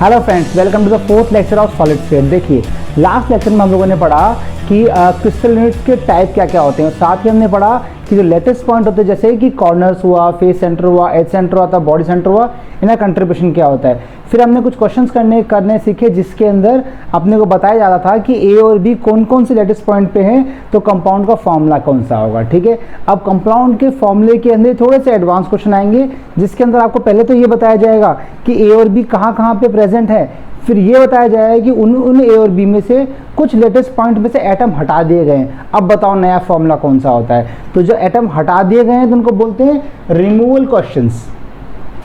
Hello friends, welcome to the fourth lecture of solid state. देखिए, last lecture में हम लोगों ने पढ़ा कि क्रिस्टल यूनिट्स के टाइप क्या क्या होते हैं, और साथ ही हमने पढ़ा कि जो लेटेस्ट पॉइंट होते हैं जैसे कि कॉर्नर्स हुआ, फेस सेंटर हुआ, एज सेंटर हुआ था, बॉडी सेंटर हुआ, इनका कंट्रीब्यूशन क्या होता है। फिर हमने कुछ क्वेश्चंस करने सीखे जिसके अंदर अपने को बताया जा रहा था कि ए और बी कौन कौन से लेटेस्ट पॉइंट पे हैं, तो कंपाउंड का फॉर्मूला कौन सा होगा। ठीक है, अब कंपाउंड के फॉर्मूले के अंदर थोड़े से एडवांस क्वेश्चन आएंगे जिसके अंदर आपको पहले तो ये बताया जाएगा कि ए और बी कहाँ कहाँ पे प्रेजेंट है, फिर ये बताया जाएगा कि उन ए और बी में से कुछ लेटेस्ट पॉइंट में से एटम हटा दिए गए हैं। अब बताओ नया फॉर्मूला कौन सा होता है। तो जो एटम हटा दिए गए हैं तो उनको बोलते हैं रिमूवल क्वेश्चंस।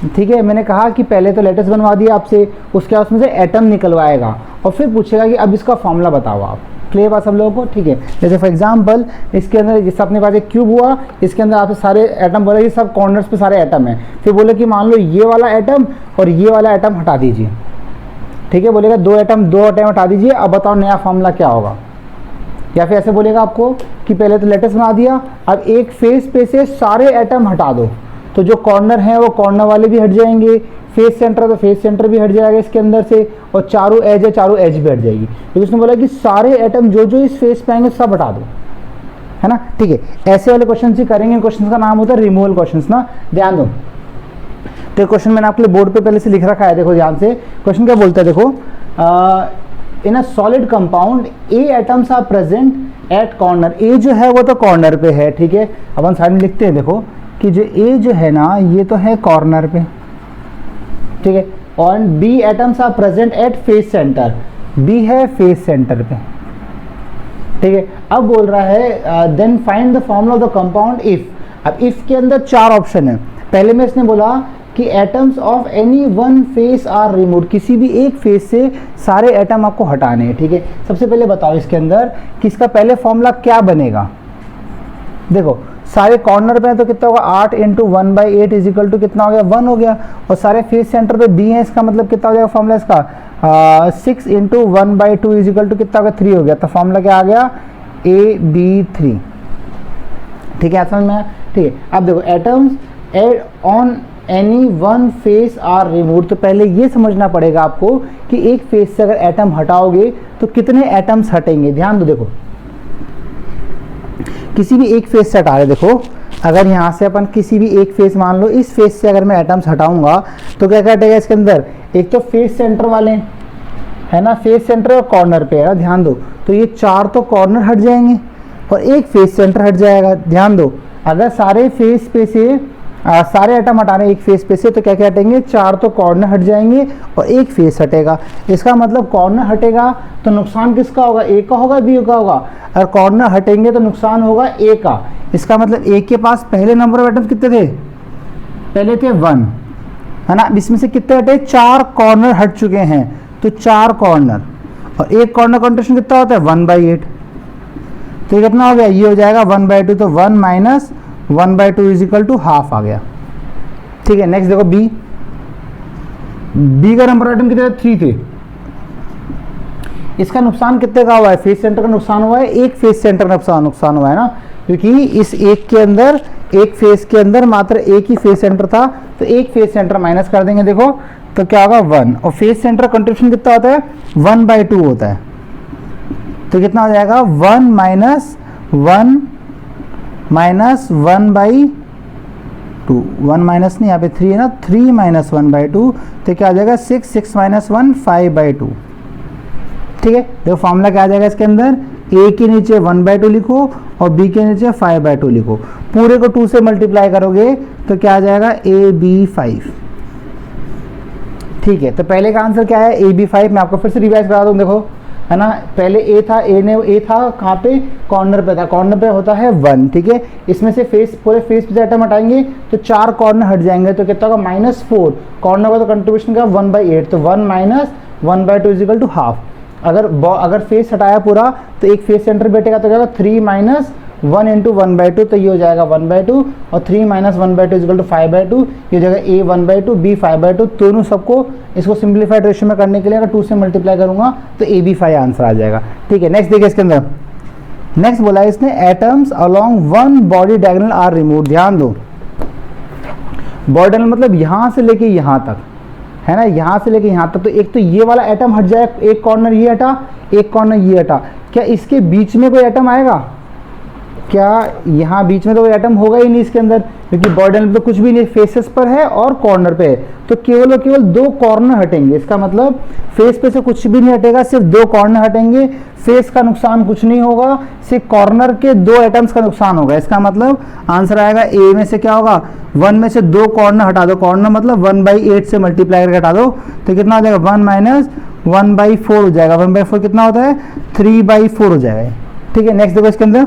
ठीक है, मैंने कहा कि पहले तो लेटेस्ट बनवा दिया आपसे, उसके बाद उसमें से एटम निकलवाएगा और फिर पूछेगा कि अब इसका फॉर्मूला बताओ आप। क्लियर बात सब लोगों को। ठीक है, जैसे फॉर एग्जांपल इसके अंदर जैसे अपने पास एक क्यूब हुआ, इसके अंदर आपसे सारे एटम बोले कि सब कॉर्नर्स पे सारे एटम हैं, फिर बोले कि मान लो ये वाला एटम और ये वाला एटम हटा दीजिए। ठीक है, बोलेगा दो एटम हटा दीजिए, अब बताओ नया फॉर्मूला क्या होगा। या फिर ऐसे बोलेगा आपको कि पहले तो लेटेस्ट बना दिया, अब एक फेस पे से सारे एटम हटा दो, तो जो कॉर्नर हैं वो कॉर्नर वाले भी हट जाएंगे, फेस सेंटर है तो फेस सेंटर भी हट जाएगा इसके अंदर से, और चारों एज है चारों एज भी हट जाएगी। तो उसने बोला कि सारे एटम जो जो इस फेस पे आएंगे सब हटा दो, है ना। ठीक है, ऐसे वाले क्वेश्चन ही करेंगे। क्वेश्चन का नाम होता है रिमूवल क्वेश्चन ना, ध्यान दो। तो क्वेश्चन मैंने आपके लिए बोर्ड पे पहले से लिख रखा है, देखो ध्यान से। क्वेश्चन क्या बोलता है, देखो, in a solid compound A atoms are present at corner. A जो है वो तो कॉर्नर पे है। ठीक है, अब हम साइड में लिखते हैं, देखो कि जो ए जो है ना ये तो है कॉर्नर पे। ठीक है, और B atoms are present at face centre. B है फेस सेंटर पे। ठीक है, अब बोल रहा है then find the formula of the compound if. अब इफ के अंदर चार ऑप्शन है। पहले में इसने बोला कि atoms of any one face are remove, किसी भी एक फेस से सारे एटम आपको हटाने हैं। ठीक है, सबसे पहले बताओ इसके अंदर कि इसका पहले फॉर्मूला क्या बनेगा। देखो सारे कॉर्नर पे है तो कितना होगा, 8 इंटू 1/8 इजिकल टू कितना हो गया, 1 हो गया। और सारे फेस सेंटर पे बी है, इसका मतलब कितना हो जाएगा फॉर्मूला इसका, 6 इंटू 1/2 इजिकल टू कितना हो गया, 3 हो गया। तो फॉर्मूला क्या आ गया, AB3। ठीक है, समझ में आया। ठीक है, अब देखो atoms add on any one face are remove. तो पहले ये समझना पड़ेगा आपको कि एक फेस से अगर एटम हटाओगे तो कितने एटम्स हटेंगे। ध्यान दो, देखो किसी भी एक फेस से हटा रहे, देखो अगर यहाँ से अपन किसी भी एक फेस, मान लो इस फेस से अगर मैं एटम्स हटाऊंगा तो क्या क्या हटेगा इसके अंदर, एक तो फेस सेंटर वाले है ना, फेस सेंटर और कॉर्नर पे है। ध्यान दो, तो ये चार तो कॉर्नर हट जाएंगे और एक फेस सेंटर हट जाएगा। ध्यान दो, अगर सारे फेस पे से सारे एटम हटा रहे हैं एक फेस पे से, तो क्या क्या हटेंगे, चार तो कॉर्नर हट जाएंगे और एक फेस हटेगा। इसका मतलब कॉर्नर हटेगा तो नुकसान किसका होगा, ए का होगा, बी का होगा। अगर कॉर्नर हटेंगे तो नुकसान होगा ए का। इसका मतलब ए के पास पहले नंबर ऑफ एटम्स कितने थे, पहले थे 1, है ना। इसमें से कितने हटे, 4 कॉर्नर हट चुके हैं, तो 4 कॉर्नर, और एक कॉर्नर कंट्रीब्यूशन कितना होता है, 1/8। तो ये कितना हो गया, ये हो जाएगा 1/2, तो 1 माइनस 1/2 इजिकल टू हाफ आ गया। ठीक है, नेक्स्ट देखो बी। बी का नंबर आइटम कितने, 3 थे। इसका नुकसान कितने का हुआ है, फेस सेंटर का नुकसान हुआ है, एक फेस सेंटर का नुकसान हुआ है ना, क्योंकि इस एक के अंदर, एक फेस के अंदर मात्र एक ही फेस सेंटर था, तो एक फेस सेंटर माइनस कर देंगे, देखो तो क्या होगा 1, और फेस सेंटर कंट्रीब्यूशन कितना होता है, 1/2 होता है। तो कितना हो जाएगा, 1 माइनस 1 माइनस 1/2, 1 माइनस नहीं, यहाँ पे 3 है ना, 3 माइनस 1/2, तो क्या आ जाएगा 6, 6 माइनस 1 5/2। ठीक है, देखो फॉर्मूला क्या आ जाएगा इसके अंदर, ए के नीचे 1/2 लिखो और बी के नीचे 5/2 लिखो, पूरे को 2 से मल्टीप्लाई करोगे तो क्या आ जाएगा, AB5। ठीक है, तो पहले का आंसर क्या है, AB5। मैं आपको फिर से रिवाइज करा दूँ, देखो है ना, पहले ए था, ए था कहाँ पे, कॉर्नर पे था, कॉर्नर पे होता है 1। ठीक है, इसमें से फेस, पूरे फेस पे से आइटम हटाएंगे तो 4 कॉर्नर हट जाएंगे, तो कितना होगा, -4। कॉर्नर का तो कंट्रीब्यूशन का 1/8, तो 1 माइनस 1/2 इजिकल टू हाफ। अगर फेस हटाया पूरा तो एक फेस सेंटर बैठेगा, तो क्या होगा, 3 माइनस 1 इंटू 1/2, तो ये हो जाएगा 1/2, और 3 माइनस 1/2 इजिकल टू 5/2, ये हो जाएगा A 1/2 B 5/2। दोनों सबको इसको सिंप्लीफाइड रेशियो में करने के लिए अगर 2 से मल्टीप्लाई करूंगा तो AB5 आंसर आ जाएगा। ठीक है, नेक्स्ट देखिए इसके अंदर, नेक्स्ट बोला है इसने, atoms along one body diagonal are remove. ध्यान दो, बॉडी डायगोनल मतलब यहां से लेके यहां तक, है ना, यहाँ से लेके यहाँ तक। तो एक तो ये वाला एटम हट जाए, एक कॉर्नर ये हटा, एक कॉर्नर ये हटा, क्या इसके बीच में कोई एटम आएगा? क्या यहाँ बीच में तो कोई एटम होगा ही नहीं इसके अंदर, क्योंकि बॉर्डर पे कुछ भी नहीं, फेसेस पर है और कॉर्नर पे है। तो केवल और केवल दो कॉर्नर हटेंगे, इसका मतलब फेस पे से कुछ भी नहीं हटेगा, सिर्फ दो कॉर्नर हटेंगे। फेस का नुकसान कुछ नहीं होगा, सिर्फ कॉर्नर के दो एटम्स का नुकसान होगा। इसका मतलब आंसर आएगा ए में से क्या होगा, 1 में से दो कॉर्नर हटा दो, कॉर्नर मतलब 1/8 से मल्टीप्लाई करके हटा दो, तो कितना हो जाएगा 1 माइनस 1/4 हो जाएगा। 1/4 कितना होता है, 3/4 हो जाएगा। ठीक है, नेक्स्ट देखो इसके अंदर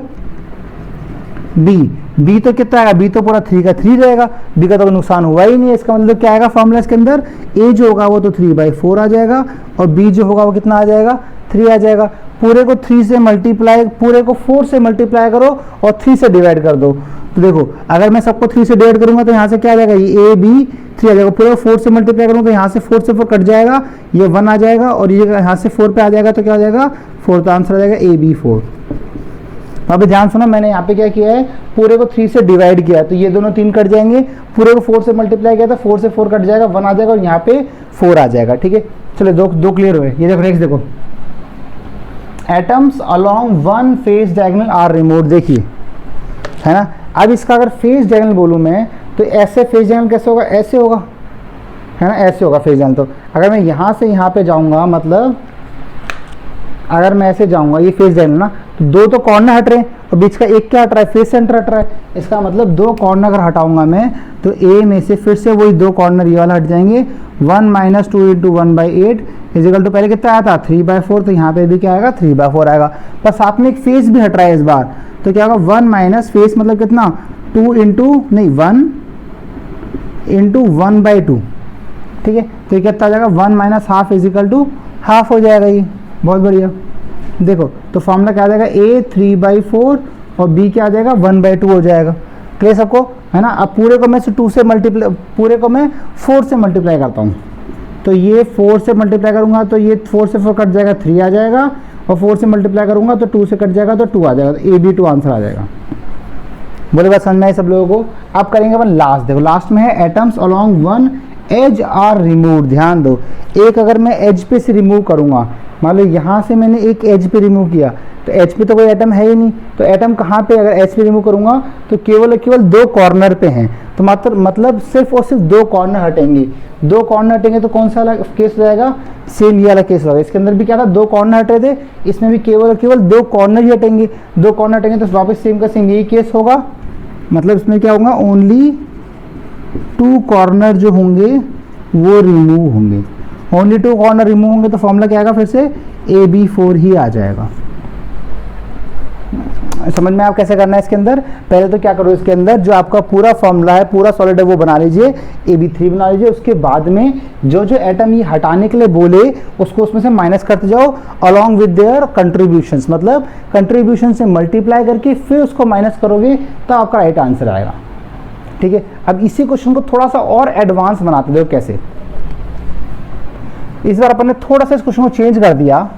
बी तो कितना आएगा, बी तो पूरा 3 का 3 रहेगा, बी का तो नुकसान हुआ ही नहीं है। इसका मतलब क्या आएगा फॉर्मूला इसके अंदर, ए जो होगा वो तो 3/4 आ जाएगा और बी जो होगा वो कितना आ जाएगा, 3 आ जाएगा। पूरे को 3 से मल्टीप्लाई, पूरे को 4 से मल्टीप्लाई करो और 3 से डिवाइड कर दो। तो देखो अगर मैं सबको 3 से डिवाइड करूंगा तो यहाँ से क्या आ जाएगा, ये ए बी 3 आ जाएगा। पूरे 4 से मल्टीप्लाई करूंगा तो यहाँ से 4 से 4 कट जाएगा, ये 1 आ जाएगा और ये यहाँ से 4 पे आ जाएगा तो क्या आ जाएगा 4, तो आंसर आ जाएगा AB4। अभी ध्यान सुनो, मैंने यहाँ पे क्या किया है, पूरे को 3 से डिवाइड किया तो ये दोनों 3 कट जाएंगे, पूरे को 4 से मल्टीप्लाई किया तो 4 से 4 कट जाएगा, 1 आ जाएगा और यहाँ पे 4 आ जाएगा। ठीक है, चलो दो क्लियर हुए। ये देखो नेक्स्ट देखो, atoms along one face diagonal are removed. देखिए है ना, अब इसका अगर फेस डायगोनल बोलूँ मैं तो ऐसे फेस डायगोनल कैसे होगा, ऐसे होगा, है ना, ऐसे होगा फेस डायगोनल। तो अगर मैं यहाँ से यहाँ पे जाऊँगा, मतलब अगर मैं ऐसे जाऊँगा, ये फेस डायगोनल ना, तो दो तो कॉर्नर हट रहे हैं और बीच का एक क्या हट रहा है, फेस सेंटर हट रहा है। इसका मतलब दो कॉर्नर अगर हटाऊंगा मैं तो ए में से फिर से वही दो कॉर्नर ये वाला हट जाएंगे। 1 माइनस 2 इंटू 1/8 इजिकल टू पहले कितना आया था 3/4, तो यहाँ पे भी क्या आएगा 3/4 आएगा। पर साथ में एक फेस भी हट रहा है इस बार, तो क्या होगा 1 माइनस फेस मतलब कितना 1 इंटू 1/2। ठीक है, तो ये कितना आ जाएगा 1 minus half is equal to half हो जाएगा। ये बहुत बढ़िया। देखो तो फॉर्मूला क्या आ जाएगा, A 3/4 और B क्या आ जाएगा 1/2 हो जाएगा। क्लियर सबको, है ना। अब पूरे को मैं 2 से मल्टीप्लाई, पूरे को मैं 4 से मल्टीप्लाई करता हूँ, तो ये 4 से मल्टीप्लाई करूँगा तो ये 4 से 4 कट जाएगा 3 आ जाएगा, और 4 से मल्टीप्लाई करूँगा तो 2 से कट जाएगा तो 2 आ जाएगा, तो AB2 आंसर आ जाएगा। बोले बात समझ में आई सब लोगों को। अब करेंगे अपन लास्ट। देखो लास्ट में है atoms along one edge are remove. ध्यान दो, एक अगर मैं एज पे से रिमूव करूँगा, मान लो यहाँ से मैंने एक एज पे रिमूव किया तो एज पे तो कोई एटम है ही नहीं, तो एटम कहाँ पे, अगर एज पे रिमूव करूँगा तो केवल दो कॉर्नर पे हैं, तो मतलब सिर्फ और सिर्फ दो कॉर्नर हटेंगे। दो कॉर्नर हटेंगे तो कौन सा अलग केस हो जाएगा, सेम ये वाला केस होगा। इसके अंदर भी क्या था, दो कॉर्नर हटे थे, इसमें भी केवल दो कॉर्नर ही हटेंगे। दो कॉर्नर हटेंगे तो वापस सेम का सेम यही केस होगा। मतलब इसमें क्या होगा, ओनली 2 कॉर्नर जो होंगे वो रिमूव होंगे। ओनली 2 कॉर्नर रिमूव होंगे तो फॉर्मूला क्या आएगा, फिर से AB4 ही आ जाएगा। समझ में आप कैसे करना है इसके अंदर। पहले तो क्या करो, इसके अंदर जो आपका पूरा फॉर्मूला है, पूरा सॉलिड है, वो बना लीजिए, AB3 बना लीजिए। उसके बाद में जो जो एटम ये हटाने के लिए बोले उसको उसमें से माइनस करते जाओ अलॉन्ग विद देयर कंट्रीब्यूशंस। मतलब कंट्रीब्यूशन से मल्टीप्लाई करके फिर उसको माइनस करोगे तो आपका राइट आंसर आएगा। ठीक है, अब इसी क्वेश्चन को थोड़ा सा और एडवांस बनाते देखो कैसे। इस बार अपन ने थोड़ा सा इस क्वेश्चन को चेंज कर दिया।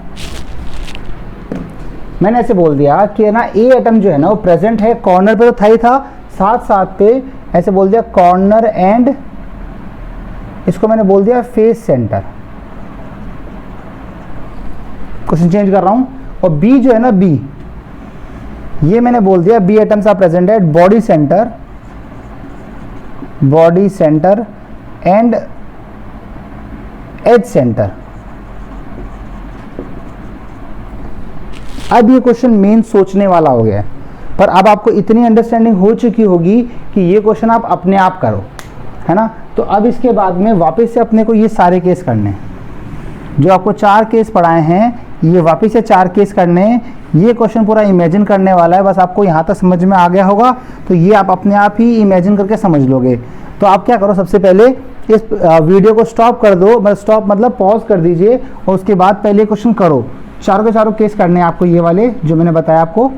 मैंने ऐसे बोल दिया कि ना ए एटम जो है ना वो प्रेजेंट है, कॉर्नर पे तो था ही था, साथ साथ पे ऐसे बोल दिया कॉर्नर एंड, इसको मैंने बोल दिया फेस सेंटर। क्वेश्चन चेंज कर रहा हूं। और बी जो है ना, बी ये मैंने बोल दिया B atoms are present at body centre and edge centre. अब ये क्वेश्चन मेन सोचने वाला हो गया है, पर अब आपको इतनी अंडरस्टैंडिंग हो चुकी होगी कि ये क्वेश्चन आप अपने आप करो, है ना। तो अब इसके बाद में वापस से अपने को ये सारे केस करने हैं, जो आपको 4 केस पढ़ाए हैं, ये वापस से 4 केस करने हैं। ये क्वेश्चन पूरा इमेजिन करने वाला है, बस आपको यहाँ तक समझ में आ गया होगा तो ये आप अपने आप ही इमेजिन करके समझ लोगे। तो आप क्या करो, सबसे पहले इस वीडियो को स्टॉप कर दो, स्टॉप मतलब पॉज कर दीजिए, और उसके बाद पहले क्वेश्चन करो। चारों के चारों केस करने हैं आपको, ये वाले जो मैंने बताया आपको।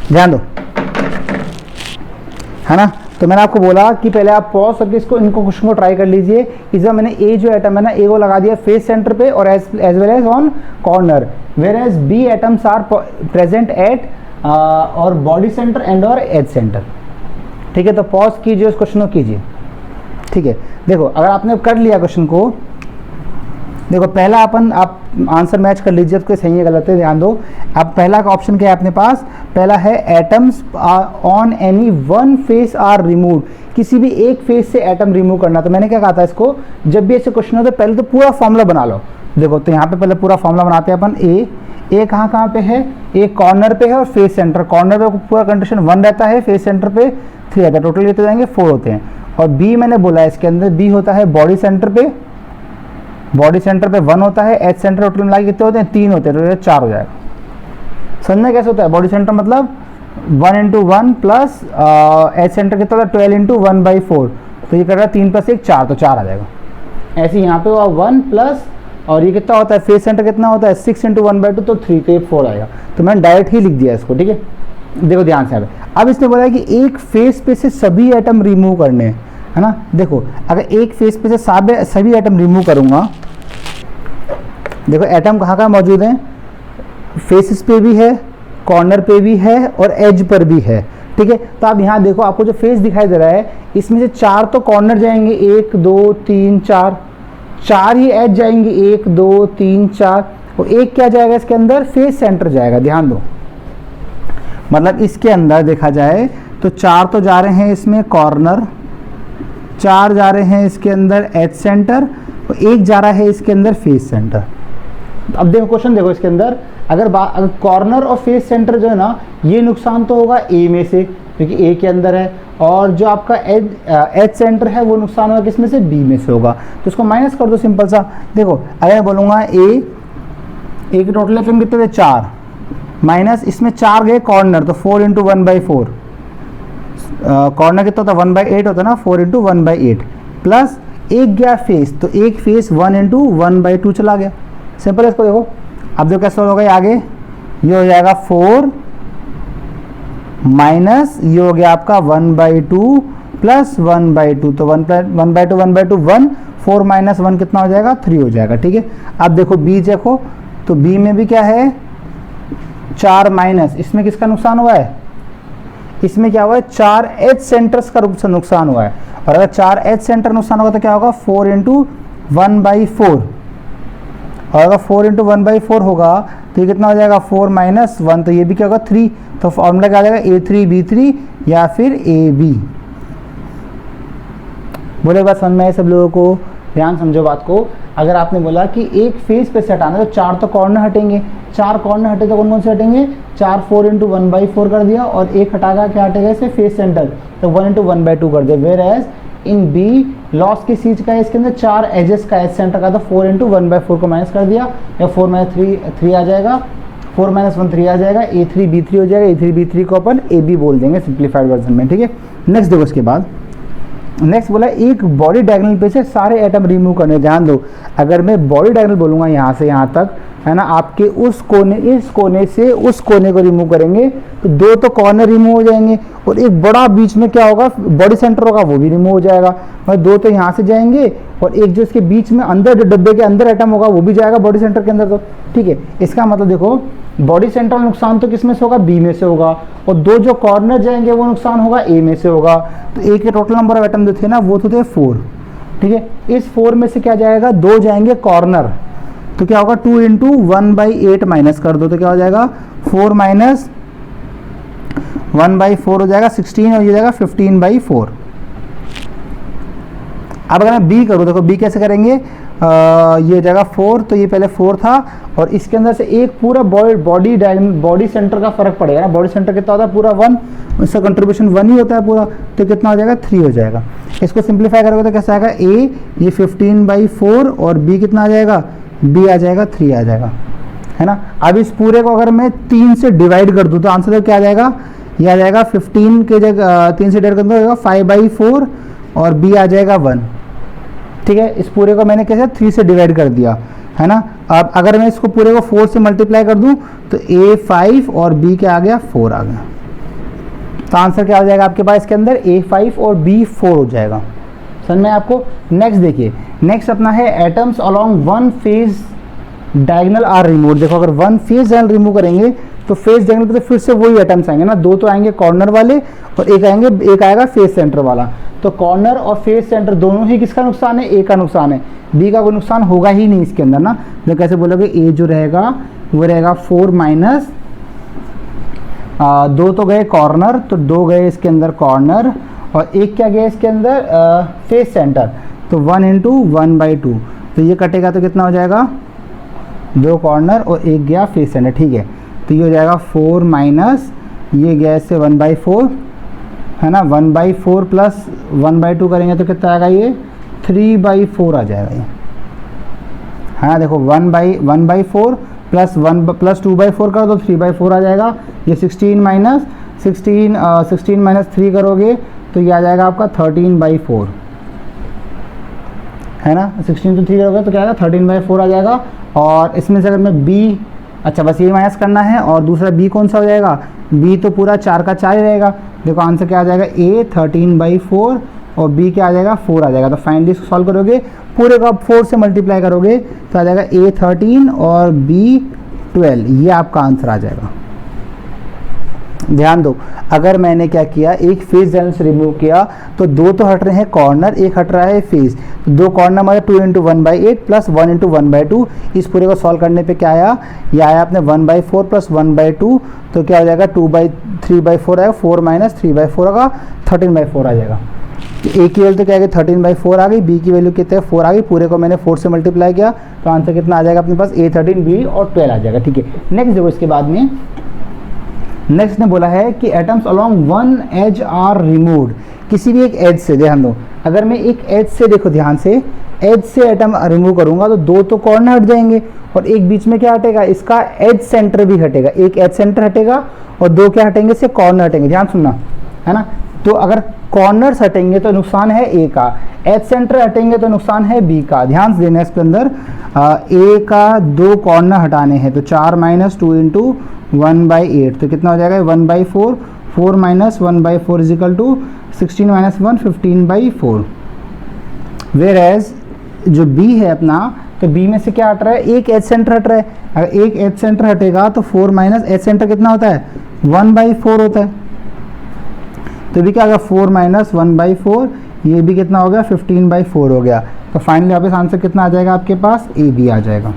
ध्यान दो, है ना। तो मैंने आपको बोला कि पहले आप पॉज करके इनको क्वेश्चन को ट्राई कर लीजिए। इस बार मैंने ए जो एटम है ना, ए को लगा दिया फेस सेंटर पे और as well as on corner, where as B atoms are present at और बॉडी सेंटर एंड और एज सेंटर। ठीक है, तो पॉज कीजिए, उस क्वेश्चन को कीजिए। ठीक है, देखो अगर आपने कर लिया क्वेश्चन को, देखो पहला आप आंसर मैच कर लीजिए, तो सही है गलत है ध्यान दो। अब पहला का ऑप्शन क्या है अपने पास, पहला है atoms on any one face are remove, किसी भी एक फेस से एटम रिमूव करना। तो मैंने क्या कहा था इसको, जब भी ऐसे क्वेश्चन हो तो पहले तो पूरा फॉर्मूला बना लो। देखो तो यहाँ पे पहले पूरा फॉर्मूला बनाते हैं अपन। ए कहाँ पे है, ए कॉर्नर पे है और फेस सेंटर, कॉर्नर पे पूरा कंडीशन 1 रहता है, फेस सेंटर पे 3 रहता है, टोटल ये तो जाएंगे 4 होते हैं। और बी मैंने बोला है इसके अंदर, बी होता है बॉडी सेंटर पे, बॉडी सेंटर पे 1 होता है, एच सेंटर टोटल मिला के कितने होते हैं, 3 होते हैं, तो 4 हो जाएगा। समझना कैसे होता है, बॉडी सेंटर मतलब 1 × 1 प्लस एच सेंटर कितना होता है 12 × 1/4, तो ये कर रहा है 3 + 1 4, तो 4 आ जाएगा। ऐसे यहाँ पे हुआ 1 प्लस, और ये कितना होता है फेस सेंटर कितना होता है 6 × 1/2, तो 3, तो ये 4 आएगा। तो मैंने डायरेक्ट ही लिख दिया इसको। ठीक है, देखो ध्यान से। अब इसने बोला है कि एक फेस पे से सभी एटम रिमूव करने हैं, है ना। देखो अगर एक फेस पे से सभी एटम रिमूव करूंगा, देखो एटम कहाँ मौजूद हैं, फेसेस पे भी है, कॉर्नर पे भी है और एज पर भी है। ठीक है, तो आप यहाँ देखो, आपको जो फेस दिखाई दे रहा है इसमें से 4 तो कॉर्नर जाएंगे, 1 2 3 4, 4 ही एज जाएंगे, 1 2 3 4, और एक क्या जाएगा इसके अंदर, फेस सेंटर जाएगा। ध्यान दो, मतलब इसके अंदर देखा जाए तो 4 तो जा रहे हैं इसमें कॉर्नर, 4 जा रहे हैं इसके अंदर एच सेंटर, और 1 जा रहा है इसके अंदर फेस सेंटर। अब देखो क्वेश्चन, देखो इसके अंदर अगर कॉर्नर और फेस सेंटर जो है ना, ये नुकसान तो होगा ए में से, क्योंकि ए के अंदर है, और जो आपका एच सेंटर है वो नुकसान होगा किसमें से, बी में से होगा। तो इसको माइनस कर दो सिंपल सा। देखो अगर मैं बोलूँगा ए के टोटल एटम कितने थे 4, माइनस इसमें 4 गए कॉर्नर, तो 4 × 1/4, कॉर्नर कितना होता है 1/8 होता है ना, 4 × 1/8, प्लस 1 गया फेस, तो एक फेस 1 × 1/2 चला गया। सिंपल है, इसको देखो। अब देखो कैसे होगा, आगे ये हो जाएगा 4 माइनस ये हो गया आपका 1/2 प्लस 1/2, तो 1/2 1, 4 - 1 कितना हो जाएगा 3 हो जाएगा। ठीक है, अब देखो बी देखो, तो बी में भी क्या है 4 माइनस, इसमें किसका नुकसान हुआ है, इसमें क्या हुआ है 4 एच सेंटर्स का नुकसान हुआ है। और अगर 4 एच सेंटर नुकसान होगा तो क्या होगा 4 × 1/4, और अगर 4 × 1/4 होगा तो ये कितना हो जाएगा 4 - 1, तो ये भी क्या होगा 3, तो फॉर्मूला क्या आ जाएगा A3B3 या फिर AB। बोले बात समझ में आए सब लोगों को, ध्यान समझो बात को। अगर आपने बोला कि एक फेस पे से हटाना, तो 4 तो कॉर्नर हटेंगे, 4 कॉर्नर हटे तो कौन कौन से हटेंगे, 4 4 × 1/4 कर दिया, और एक हटाकर क्या हटेगा इसे फेस सेंटर, तो 1 × 1/2 कर दिया। Where as in B loss किस चीज़ का है, इसके अंदर 4 एजेस का एज सेंटर का, तो 4 × 1/4 को माइनस कर दिया, या 4 - 3 आ जाएगा, 4 - 1 3 आ जाएगा, A3B3 हो जाएगा। A3B3 को अपन AB बोल देंगे सिंप्लीफाइड वर्जन में। ठीक है, नेक्स्ट देखो इसके बाद, नेक्स्ट बोला एक बॉडी डायगोनल पे से सारे एटम रिमूव करने। ध्यान दो, अगर मैं बॉडी डायगोनल बोलूँगा यहाँ से यहाँ तक, है ना, आपके उस कोने, इस कोने से उस कोने को रिमूव करेंगे तो 2 तो कॉर्नर रिमूव हो जाएंगे, और एक बड़ा बीच में क्या होगा बॉडी सेंटर होगा वो भी रिमूव हो जाएगा। मतलब 2 तो यहाँ से जाएंगे, और एक जो इसके बीच में अंदर जो डब्बे के अंदर एटम होगा वो भी जाएगा बॉडी सेंटर के अंदर। तो ठीक है, इसका मतलब देखो बॉडी सेंटर नुकसान तो किस में से होगा, बी में से होगा, और 2 जो कॉर्नर जाएंगे वो नुकसान होगा ए में से होगा। तो ए के टोटल नंबर ऑफ एटम जो थे ना वो तो थे 4। ठीक है, इस 4 में से क्या जाएगा 2 जाएंगे कॉर्नर, तो क्या होगा 2 × 1/8 माइनस कर दो, तो क्या हो जाएगा 4 - 1/4 हो जाएगा 16, और ये जाएगा 15/4। अब अगर मैं बी करूँ, देखो बी कैसे करेंगे, ये जाएगा 4, तो ये पहले 4 था, और इसके अंदर से एक पूरा बॉडी सेंटर का फर्क पड़ेगा ना, बॉडी सेंटर कितना होता है पूरा 1, इसका कंट्रीब्यूशन 1 ही होता है पूरा, तो कितना हो जाएगा 3 हो जाएगा। इसको सिंप्लीफाई करोगे तो कैसा आएगा, ए ये 15/4 और बी कितना आ जाएगा, बी आ जाएगा 3 आ जाएगा, है ना। अब इस पूरे को अगर मैं 3 से डिवाइड कर दूँ तो आंसर क्या आ जाएगा, ये आ जाएगा 15 के जगह 3 से डिवाइड कर दूँगा 5/4, और बी आ जाएगा 1। ठीक है, इस पूरे को मैंने कैसे 3 से डिवाइड कर दिया, है ना। अब अगर मैं इसको पूरे को 4 से मल्टीप्लाई कर दूं तो A 5 और B क्या आ गया 4 आ गया। तो आंसर क्या हो जाएगा आपके पास इसके अंदर A 5 और B 4 हो जाएगा। समझ में आपको। नेक्स्ट देखिए, नेक्स्ट अपना है atoms along one face diagonal are remove. देखो अगर वन फेज डायगोनल रिमूव करेंगे तो फेस एंगल पे तो फिर से वही एटम्स आएंगे ना, दो तो आएंगे कॉर्नर वाले और एक आएगा फेस सेंटर वाला। तो कॉर्नर और फेस सेंटर दोनों ही किसका नुकसान है, ए का नुकसान है, बी का कोई नुकसान होगा ही नहीं इसके अंदर ना। तो कैसे बोलोगे, ए जो रहेगा वो रहेगा 4 माइनस 2 तो गए कॉर्नर, तो 2 गए इसके अंदर कॉर्नर और एक क्या गया इसके अंदर फेस सेंटर, तो 1 इंटू 1/2। तो ये कटेगा तो कितना हो जाएगा, 2 कॉर्नर और एक गया फेस सेंटर, ठीक है। तो ये हो जाएगा 4 माइनस ये गया इससे 1/4 है ना, 1/4 प्लस 1/2 करेंगे तो कितना आएगा, ये 3/4 आ जाएगा ये, है ना। देखो 1/4 प्लस 2/4 कर दो 3/4 आ जाएगा। ये 16 माइनस 3 करोगे तो ये आ जाएगा आपका 13/4, है ना। 16 तो 3 करोगे तो क्या आएगा 13/4 आ जाएगा। और इसमें से अगर मैं b, अच्छा बस ये माइनस करना है, और दूसरा b कौन सा हो जाएगा, b तो पूरा 4 का 4 ही रहेगा। देखो आंसर क्या आ जाएगा, a 13/4 और b क्या आ जाएगा 4 आ जाएगा। तो फाइनली इसको सॉल्व करोगे, पूरे को आप 4 से मल्टीप्लाई करोगे तो आ जाएगा a 13 और b 12, ये आपका आंसर आ जाएगा। ध्यान दो, अगर मैंने क्या किया, एक फेस एंगल से रिमूव किया तो 2 तो हट रहे हैं कॉर्नर, एक हट रहा है फेस, तो 2 कॉर्नर हमारे 2 इंटू 1/8 प्लस 1 इंटू 1/2। इस पूरे को सॉल्व करने पे क्या आया, ये आया आपने 1/4 प्लस 1/2, तो क्या हो जाएगा 3/4 आएगा, 4 माइनस 3/4 होगा 13/4 आ जाएगा। ए की वैल्यू तो क्या आ गई 13/4 आ गई, बी की वैल्यू कितने 4 आ गई, पूरे को मैंने 4 से मल्टीप्लाई किया तो आंसर कितना आ जाएगा अपने पास, a 13 b और 12 आ जाएगा, ठीक है। नेक्स्ट देखो, इसके बाद में नेक्स्ट ने बोला है कि atoms along one edge are removed, किसी भी एक एज से, ध्यान दो, अगर मैं एक एज से, देखो ध्यान से, एज से एटम रिमूव करूंगा तो 2 तो कॉर्नर हट जाएंगे और एक बीच में क्या हटेगा, इसका एज सेंटर भी हटेगा, एक एज सेंटर हटेगा और 2 क्या हटेंगे, इससे कॉर्नर हटेंगे, ध्यान सुनना, है ना। तो अगर कॉर्नर्स हटेंगे तो नुकसान है ए का, एज सेंटर हटेंगे तो नुकसान है बी का। ध्यान से देना इसके अंदर, ए का 2 कॉर्नर हटाने हैं तो 4 माइनस 2 इंटू 1/8, तो कितना हो जाएगा 1/4, 4 minus 1/4 is equal to 16 minus 1 15/4। Where as जो बी है अपना, तो बी में से क्या हट रहा है, एक एज सेंटर हट रहा है, अगर एक एज सेंटर हटेगा तो 4 माइनस एज सेंटर कितना होता है 1/4 होता है, तो भी क्या होगा 4 माइनस 1/4, ये भी कितना हो गया 15/4 हो गया। तो फाइनली वापस आंसर कितना आ जाएगा आपके पास, ए बी आ जाएगा,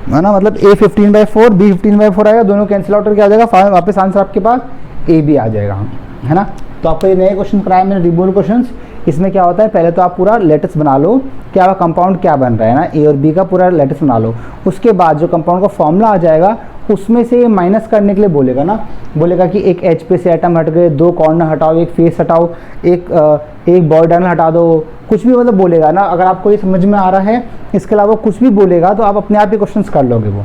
है ना। मतलब a 15/4 b 15/4 आएगा, दोनों कैंसिल आउट करके आ जाएगा, वापस आंसर आपके पास a b आ जाएगा, है ना। तो आपको ये नए क्वेश्चन कराए मैंने, रिमूवल क्वेश्चंस। इसमें क्या होता है, पहले तो आप पूरा लेटेस्ट बना लो, क्या कंपाउंड क्या बन रहा है ना, a और b का पूरा लेटेस्ट बना लो। उसके बाद जो कंपाउंड का फॉर्मूला आ जाएगा उसमें से माइनस करने के लिए बोलेगा ना, बोलेगा कि एक एच पे से एटम हट गए, 2 कॉर्नर हटाओ, एक फेस हटाओ, एक बॉर्डर हटा दो, कुछ भी मतलब बोलेगा ना। अगर आपको ये समझ में आ रहा है, इसके अलावा कुछ भी बोलेगा तो आप अपने आप ही क्वेश्चंस कर लोगे वो,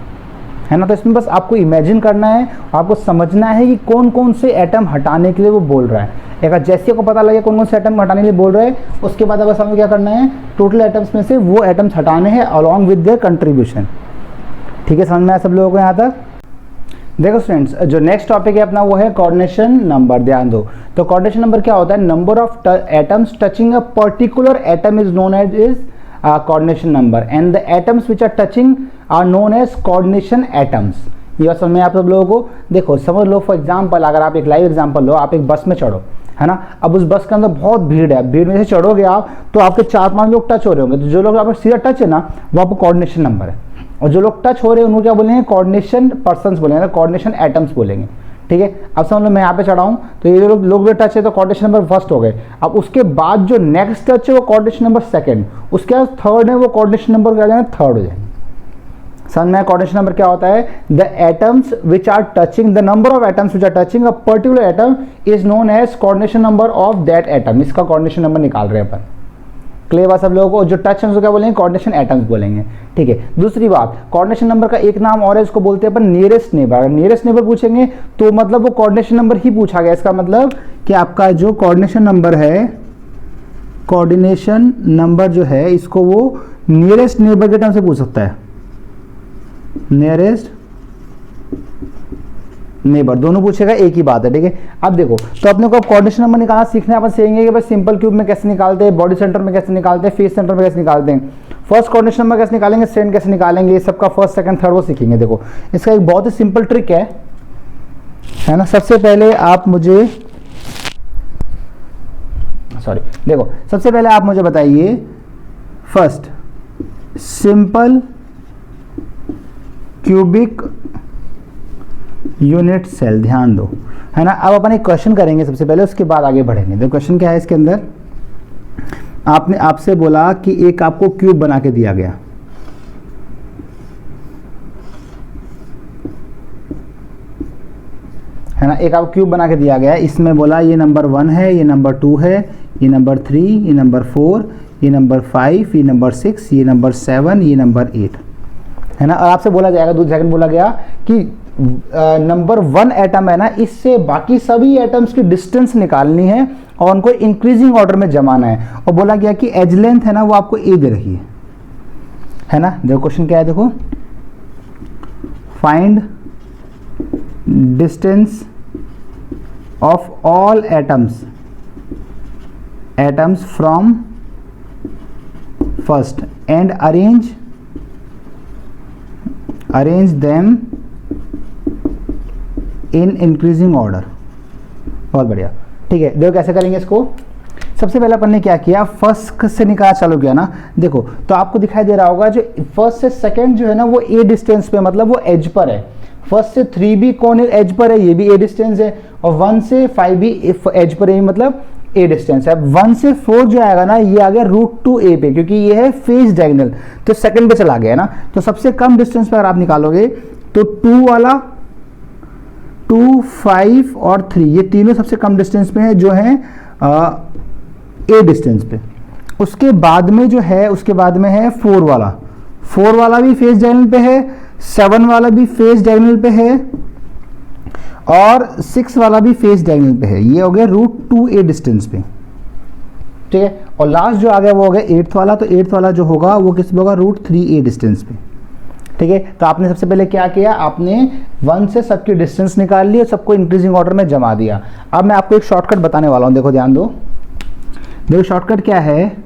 है ना। तो इसमें बस आपको इमेजिन करना है, आपको समझना है कि कौन कौन से एटम हटाने के लिए वो बोल रहा है। अगर जैसे को पता लगे कौन कौन से एटम हटाने के लिए बोल रहे हैं, उसके बाद बस हमें क्या करना है, टोटल एटम्स में से वो एटम्स हटाने हैं अलॉन्ग विद देयर कंट्रीब्यूशन, ठीक है। समझ में आया सब लोगों को यहाँ तक। देखो स्टूडेंट्स, जो नेक्स्ट टॉपिक है अपना वो है कोऑर्डिनेशन नंबर। ध्यान दो, तो कोऑर्डिनेशन नंबर क्या होता है, number of atoms touching a particular atom is known as coordination number and the atoms which are touching are known as coordination atoms। ये बात समझ में आप सब लोगों को। देखो समझ लो, फॉर एग्जांपल अगर आप एक लाइव एग्जांपल लो, आप एक बस में चढ़ो, है ना। अब उस बस के अंदर बहुत भीड़ है, भीड़ में से चढ़ोगे आप तो आपके 4-5 लोग टच हो रहे होंगे, तो जो लोग आपको सीधा टच है ना वो आपको कोऑर्डिनेशन नंबर है, और जो लोग टच हो रहे हैं उनको क्या बोलेंगे, कोऑर्डिनेशन पर्सन्स बोलेंगे, कोऑर्डिनेशन एटम्स बोलेंगे, ठीक है। अब समझ लो मैं यहाँ पे चढ़ा हूँ तो ये लोग भी टच है तो कोऑर्डिनेशन नंबर फर्स्ट हो गए। अब उसके बाद जो नेक्स्ट टच है वो कोऑर्डिनेशन नंबर सेकंड, उसके बाद थर्ड है वो कोऑर्डिनेशन नंबर क्या जाएंगे, थर्ड हो जाएंगे। समझ में कोऑर्डिनेशन नंबर क्या होता है, the atoms which are touching, the number of atoms which are touching a particular atom is known as coordination number of that atom. इसका कोऑर्डिनेशन नंबर निकाल रहे हैं अपन, क्लियर बात सब लोगों को। जो टच है उसको क्या बोलेंगे, कोऑर्डिनेशन एटम्स बोलेंगे, ठीक है। दूसरी बात, कोऑर्डिनेशन नंबर का एक नाम और है, इसको बोलते हैं अपन नियरेस्ट नेबर। अगर नियरेस्ट नेबर पूछेंगे तो मतलब वो कोऑर्डिनेशन नंबर ही पूछा गया, इसका मतलब कि आपका जो कोऑर्डिनेशन नंबर है, कोऑर्डिनेशन नंबर जो है इसको वो नियरेस्ट नेबर के टर्म से पूछ सकता है, नियरेस्ट नेबर दोनों पूछेगा, एक ही बात है, ठीक है। अब देखो, तो अपने को कोऑर्डिनेशन नंबर निकालना सीखना है, अपन सीखेंगे कि भाई सिंपल क्यूब में कैसे निकालते हैं, बॉडी सेंटर में कैसे निकालते हैं, फेस सेंटर में कैसे निकालते हैं। फर्स्ट कोऑर्डिनेशन नंबर कैसे निकालेंगे, सेकंड कैसे निकालेंगे, ये सबका फर्स्ट सेकंड थर्ड वो सीखेंगे। देखो इसका एक बहुत ही सिंपल ट्रिक है ना। सबसे पहले आप मुझे देखो सबसे पहले आप मुझे बताइए first simple cubic unit cell, ध्यान दो, है ना। अब अपन एक क्वेश्चन करेंगे सबसे पहले, उसके बाद आगे बढ़ेंगे। देखो क्वेश्चन क्या है इसके अंदर, आपसे बोला कि एक आपको क्यूब बना के दिया गया, है ना। एक आपको क्यूब बना के दिया गया है, इसमें बोला ये नंबर 1 है, ये नंबर 2 है, ये नंबर 3, ये नंबर 4, ये नंबर 5, ये नंबर 6, ये नंबर 7, ये नंबर 8, है ना। और आपसे बोला जाएगा, दूसरे सेकंड बोला गया कि नंबर 1 एटम है ना, इससे बाकी सभी एटम्स की डिस्टेंस निकालनी है और उनको इंक्रीजिंग ऑर्डर में जमाना है। और बोला गया कि एज लेंथ है ना वो आपको ए दे रही है ना। देखो क्वेश्चन क्या है, देखो find distance of all atoms from first and arrange them in increasing order. बहुत बढ़िया, ठीक है। देखो कैसे करेंगे इसको। सबसे पहले अपन ने क्या किया, फर्स्ट से निकाल चालू किया ना। देखो तो आपको दिखाई दे रहा होगा जो फर्स्ट से सेकंड जो है ना वो ए डिस्टेंस पे, मतलब वो एज पर है। फर्स्ट से 3 भी कौन एज पर है, ये भी ए डिस्टेंस है, और 1 से 5 भी एज पर है, मतलब ए डिस्टेंस है। अब 1 से 4 जो आएगा ना ये आ गया √2a पे, क्योंकि ये है फेस डायगोनल, तो सेकंड पे चला गया ना। तो सबसे कम डिस्टेंस पे अगर आप निकालोगे तो 2 वाला, 2, 5 और 3, ये तीनों सबसे कम डिस्टेंस पे है जो है ए डिस्टेंस पे। उसके बाद में जो है, उसके बाद में है 4 वाला, 4 वाला भी फेस डायगोनल पे है, 7 वाला भी फेस डायगोनल पे है, और 6 वाला भी फेस डायगोनल पे है। ये हो गया √2a डिस्टेंस पे, ठीक है। और लास्ट जो आ गया वो हो गया 8th वाला, तो 8th वाला जो होगा वो किस पे होगा, √3a डिस्टेंस पे, ठीक है। तो आपने सबसे पहले क्या किया, आपने 1 से सबकी डिस्टेंस निकाल ली और सबको इंक्रीजिंग ऑर्डर में जमा दिया। अब मैं आपको एक शॉर्टकट बताने वाला हूं, देखो ध्यान दो। देखो शॉर्टकट क्या है,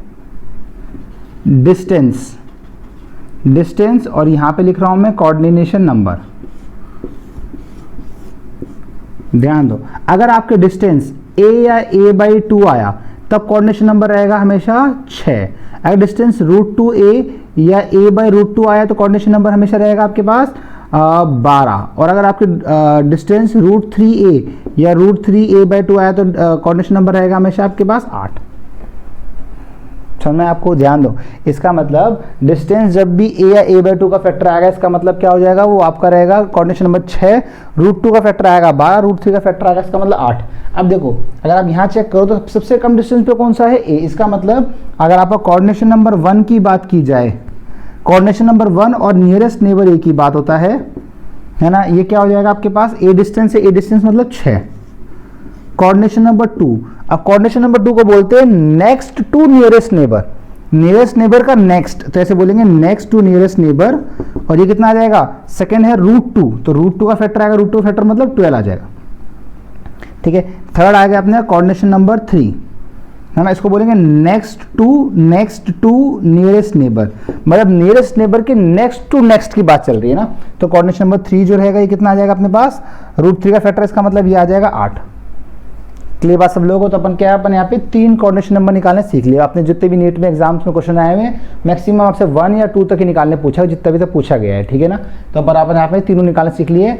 डिस्टेंस और यहां पे लिख रहा हूं मैं कोऑर्डिनेशन नंबर। ध्यान दो, अगर आपके डिस्टेंस a या a/2 आया तब कोऑर्डिनेशन नंबर रहेगा हमेशा 6। अगर डिस्टेंस √2a या a/√2 आया तो कोऑर्डिनेशन नंबर हमेशा रहेगा आपके पास 12। और अगर आपके डिस्टेंस √3a या √3a/2 आया तो कोऑर्डिनेशन नंबर रहेगा हमेशा आपके पास 8। मैं आपको ध्यान दो, इसका मतलब डिस्टेंस जब भी a या a/2 का फैक्टर आएगा, इसका मतलब क्या हो जाएगा, वो आपका रहेगा कोऑर्डिनेशन नंबर 6, √2 का फैक्टर आएगा 12, √3 का फैक्टर आएगा, इसका मतलब 8। अब देखो अगर आप यहाँ चेक करो तो सबसे कम डिस्टेंस पे कौन सा है, a। इसका मतलब अगर आपका कोऑर्डिनेशन नंबर 1 की बात की जाए, कोऑर्डिनेशन नंबर 1 और नियरेस्ट नेबर a की बात होता है ना, ये क्या हो जाएगा आपके पास, a डिस्टेंस है, a डिस्टेंस मतलब 6। कोऑर्डिनेशन नंबर 2, अब कोऑर्डिनेशन नंबर 2 को बोलते हैं next to nearest neighbour, nearest neighbour का नेक्स्ट, तो ऐसे बोलेंगे नेक्स्ट टू नियरेस्ट नेबर। और ये कितना आ जाएगा, सेकंड है √2, तो √2 का फैक्टर आएगा, √2 का फैक्टर मतलब 12 आ जाएगा, ठीक है। थर्ड आ गया अपने कोऑर्डिनेशन नंबर 3, है ना, इसको बोलेंगे नेक्स्ट टू नियरेस्ट नेबर, मतलब नियरेस्ट नेबर के नेक्स्ट टू नेक्स्ट की बात चल रही है ना। तो कोऑर्डिनेशन नंबर 3 जो रहेगा ये कितना आ जाएगा अपने पास, √3 का फैक्टर, इसका मतलब ये आ जाएगा 8। क्लियर बात सब लोगों को। तो अपन क्या है, अपन यहाँ पे 3 कोऑर्डिनेशन नंबर निकालने सीख लिया। आपने जितने भी नीट में एग्जाम्स में क्वेश्चन आए हुए मैक्सिमम आपसे 1 या 2 तक ही निकालने पूछा, जितना भी तक पूछा गया है, ठीक है ना। तो अपन यहाँ पे तीनों निकालने सीख लिए।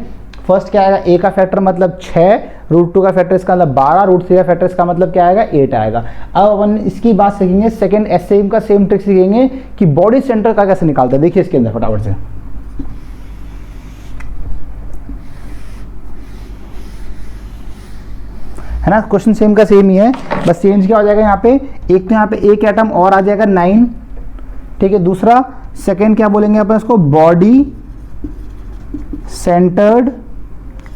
फर्स्ट क्या आएगा, a का फैक्टर मतलब 6, √2 का फैक्टर इसका मतलब 12, √3 का फैक्टर इसका मतलब क्या आएगा 8 आएगा। अब अपन इसकी बात सीखेंगे, सेकंड सेम का सेम ट्रिक सीखेंगे कि बॉडी सेंटर का कैसे निकालता है। देखिए इसके अंदर फटाफट से, है ना, क्वेश्चन सेम का सेम ही है, बस चेंज क्या हो जाएगा यहाँ पे, एक तो यहाँ पे एक एटम और आ जाएगा 9, ठीक है। दूसरा सेकंड क्या बोलेंगे अपन इसको, body centred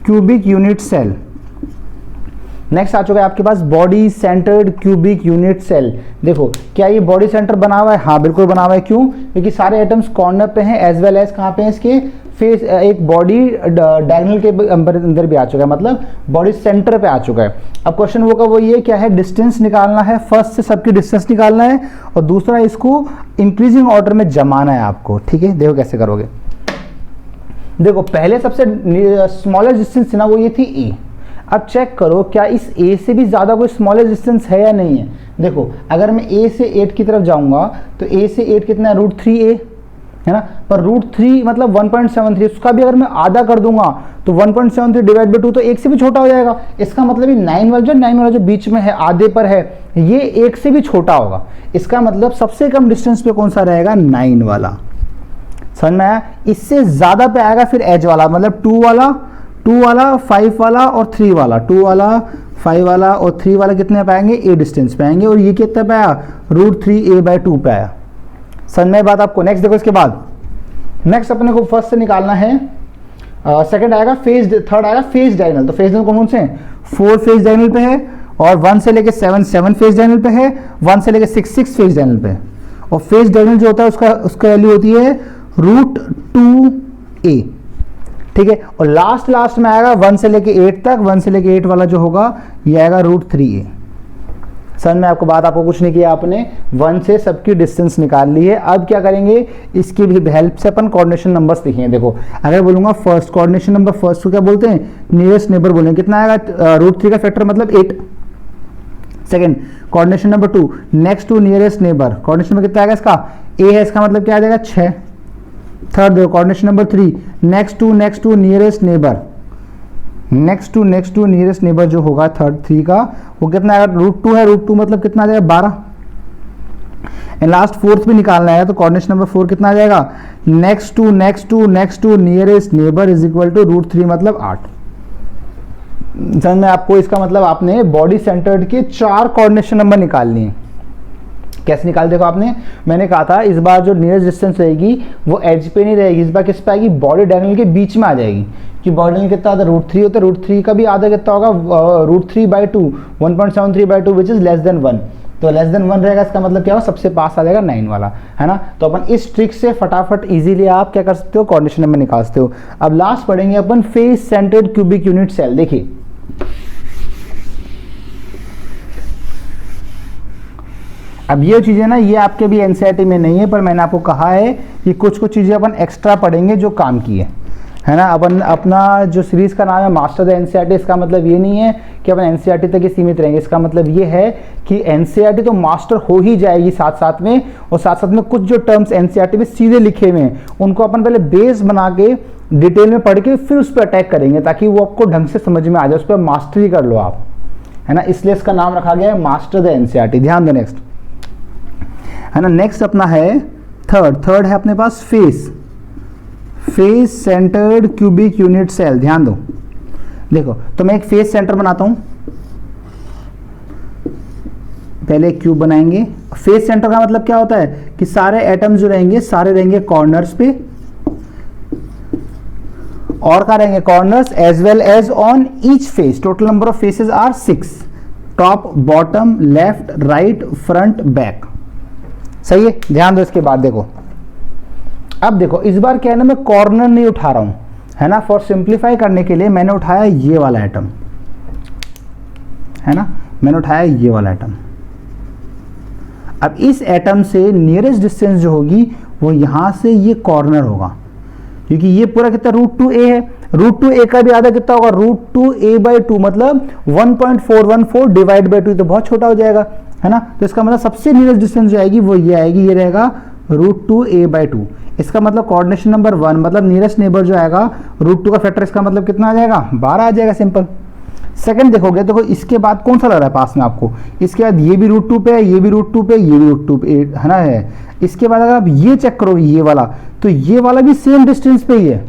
cubic unit cell. Next आ चुका है आपके पास body centred cubic unit cell. देखो क्या ये बॉडी सेंटर बना हुआ है, हाँ बिल्कुल बना हुआ है। क्यों, क्योंकि सारे एटम्स कॉर्नर पे हैं, एज वेल एज कहाँ पे हैं, इसके फेस एक बॉडी डायगोनल के अंदर भी आ चुका है, मतलब बॉडी सेंटर पे आ चुका है। अब क्वेश्चन वो का वो ये क्या है, डिस्टेंस निकालना है, फर्स्ट से सबकी डिस्टेंस निकालना है और दूसरा इसको इंक्रीजिंग ऑर्डर में जमाना है आपको, ठीक है। देखो कैसे करोगे। देखो पहले सबसे स्मॉलेस्ट डिस्टेंस थी ना वो ये थी ए। अब चेक करो क्या इस ए से भी ज़्यादा कोई स्मॉलेस्ट डिस्टेंस है या नहीं है। देखो अगर मैं ए से 8 की तरफ जाऊंगा तो ए से 8 कितना है, √3a है ना, पर √3 मतलब 1.73, उसका भी अगर मैं आधा कर दूंगा तो 1.73 डिवाइड बाई 2 तो 1 से भी छोटा हो जाएगा। इसका मतलब ये 9 वाला जो बीच में है, आधे पर है, ये 1 से भी छोटा होगा। इसका मतलब सबसे कम डिस्टेंस पे कौन सा रहेगा, 9 वाला। समझ में आया। इससे ज़्यादा पे आएगा फिर एज वाला, मतलब 2 वाला, 5 वाला और 3 वाला। 2 वाला, 5 वाला और 3 वाला कितने पे आएंगे, ए डिस्टेंस पे आएंगे, और ये कितने पे आया, √3a/2 पे आया। समझ में बात आपको। नेक्स्ट देखो, इसके बाद नेक्स्ट अपने को फर्स्ट से निकालना है, सेकंड आएगा फेज, थर्ड आएगा फेज डायगोनल। तो फेज डायगोनल कौन से हैं, 4 फेज डायगोनल पे है, और 1 से लेके 7 फेज डायगोनल पे है, 1 से लेके 6 फेज डायगोनल पे है। और फेज डायगोनल जो होता है उसका वैल्यू होती है √2a, ठीक है। और लास्ट में आएगा 1 से लेके 8 तक, 1 से लेके 8 वाला जो होगा ये आएगा √3a। समझ में आपको बात। आपको कुछ नहीं किया, आपने 1 से सबकी डिस्टेंस निकाल ली है। अब क्या करेंगे, इसकी भी हेल्प से अपन कोऑर्डिनेशन नंबर्स लिखेंगे। देखो अगर बोलूंगा फर्स्ट कोऑर्डिनेशन नंबर, फर्स्ट को क्या बोलते हैं, नियरेस्ट नेबर बोलेंगे, कितना आएगा, √3 का फैक्टर मतलब 8। Second coordination number 2, next to nearest neighbour, coordination number कितना आएगा इसका, a है, इसका मतलब क्या आ जाएगा 6। थर्ड देखो coordination number 3, next to nearest neighbour, next to nearest neighbour जो होगा थर्ड 3 का, वो कितना आएगा, √2 है, √2 मतलब कितना आ जाएगा 12। एंड लास्ट फोर्थ भी निकालना है, तो कोऑर्डिनेशन नंबर 4 कितना आ जाएगा, next to nearest neighbour is equal to √3 मतलब 8। समझ में आपको। इसका मतलब आपने बॉडी सेंटर्ड के 4 कोऑर्डिनेशन नंबर निकाल लिए। कैसे निकाल, देखो आपने, मैंने कहा था इस बार जो नियरेस्ट डिस्टेंस रहेगी वो एज पे नहीं रहेगी, इस बार किस पे आएगी, बॉडी डायगोनल के बीच में आ जाएगी। कि बॉडी डायगोनल कितना आता है, √3 होता है, √3 का भी आधा कितना होगा, √3/2, 1.73/2 विच इज लेस देन 1। तो लेस देन 1 रहेगा, इसका मतलब क्या होगा, सबसे पास आ जाएगा 9 वाला, है ना। तो अपन इस ट्रिक से फटाफट इजीली आप क्या कर सकते हो, कोऑर्डिनेशन नंबर निकाल सकते हो। अब लास्ट पढ़ेंगे अपन face centred cubic unit cell. देखिए अब ये चीज़ें ना, ये आपके भी एनसीईआरटी में नहीं है, पर मैंने आपको कहा है कि कुछ चीज़ें अपन एक्स्ट्रा पढ़ेंगे जो काम की है ना। अपन अपना जो सीरीज़ का नाम है मास्टर द एनसीईआरटी, इसका मतलब ये नहीं है कि अपन एनसीईआरटी तक ही सीमित रहेंगे। इसका मतलब ये है कि एनसीईआरटी तो मास्टर हो ही जाएगी साथ साथ में, और साथ साथ में कुछ जो टर्म्स एनसीईआरटी में सीधे लिखे हुए हैं उनको अपन पहले बेस बना के डिटेल में पढ़ के फिर उस पर अटैक करेंगे, ताकि वो आपको ढंग से समझ में आ जाए, उस पर मास्टरी कर लो आप, है ना। इसलिए इसका नाम रखा गया है मास्टर द एनसीईआरटी। ध्यान दो नेक्स्ट, है ना। नेक्स्ट अपना है थर्ड है अपने पास face centred cubic unit cell. ध्यान दो, देखो तो मैं एक फेस सेंटर बनाता हूं, पहले एक क्यूब बनाएंगे। फेस सेंटर का मतलब क्या होता है कि सारे एटम जो रहेंगे सारे रहेंगे कॉर्नर्स पे, और क्या रहेंगे, corners as well as on each face. Total number of faces are 6, top bottom left right front back. सही है, ध्यान दो। इसके बाद देखो, अब देखो इस बार क्या है ना, मैं कॉर्नर नहीं उठा रहा हूं, है ना। फॉर सिंप्लीफाई करने के लिए मैंने उठाया ये वाला एटम, है ना, मैंने उठाया ये वाला एटम। अब इस एटम से नियरेस्ट डिस्टेंस जो होगी वो यहां से ये कॉर्नर होगा, क्योंकि ये पूरा कितना √2a है, √2a का भी आधा कितना होगा, √2a/2 मतलब 1.414 डिवाइड बाई 2, तो बहुत छोटा हो जाएगा, है ना। तो इसका मतलब सबसे नियरेस्ट डिस्टेंस जो आएगी वो ये आएगी, ये रहेगा √2a/2। इसका मतलब कोऑर्डिनेशन नंबर 1 मतलब नियरेस्ट नेबर जो आएगा √2 का फैक्टर, इसका मतलब कितना आ जाएगा, 12 आ जाएगा, सिंपल। सेकंड देखोगे, देखो इसके बाद कौन सा लग रहा है पास में आपको, इसके बाद ये भी √2 पे है, ये भी √2 पे, ये भी √2 पे, है ना है। इसके बाद अगर आप ये चेक करोगे ये वाला, तो ये वाला भी सेम डिस्टेंस पे ही है,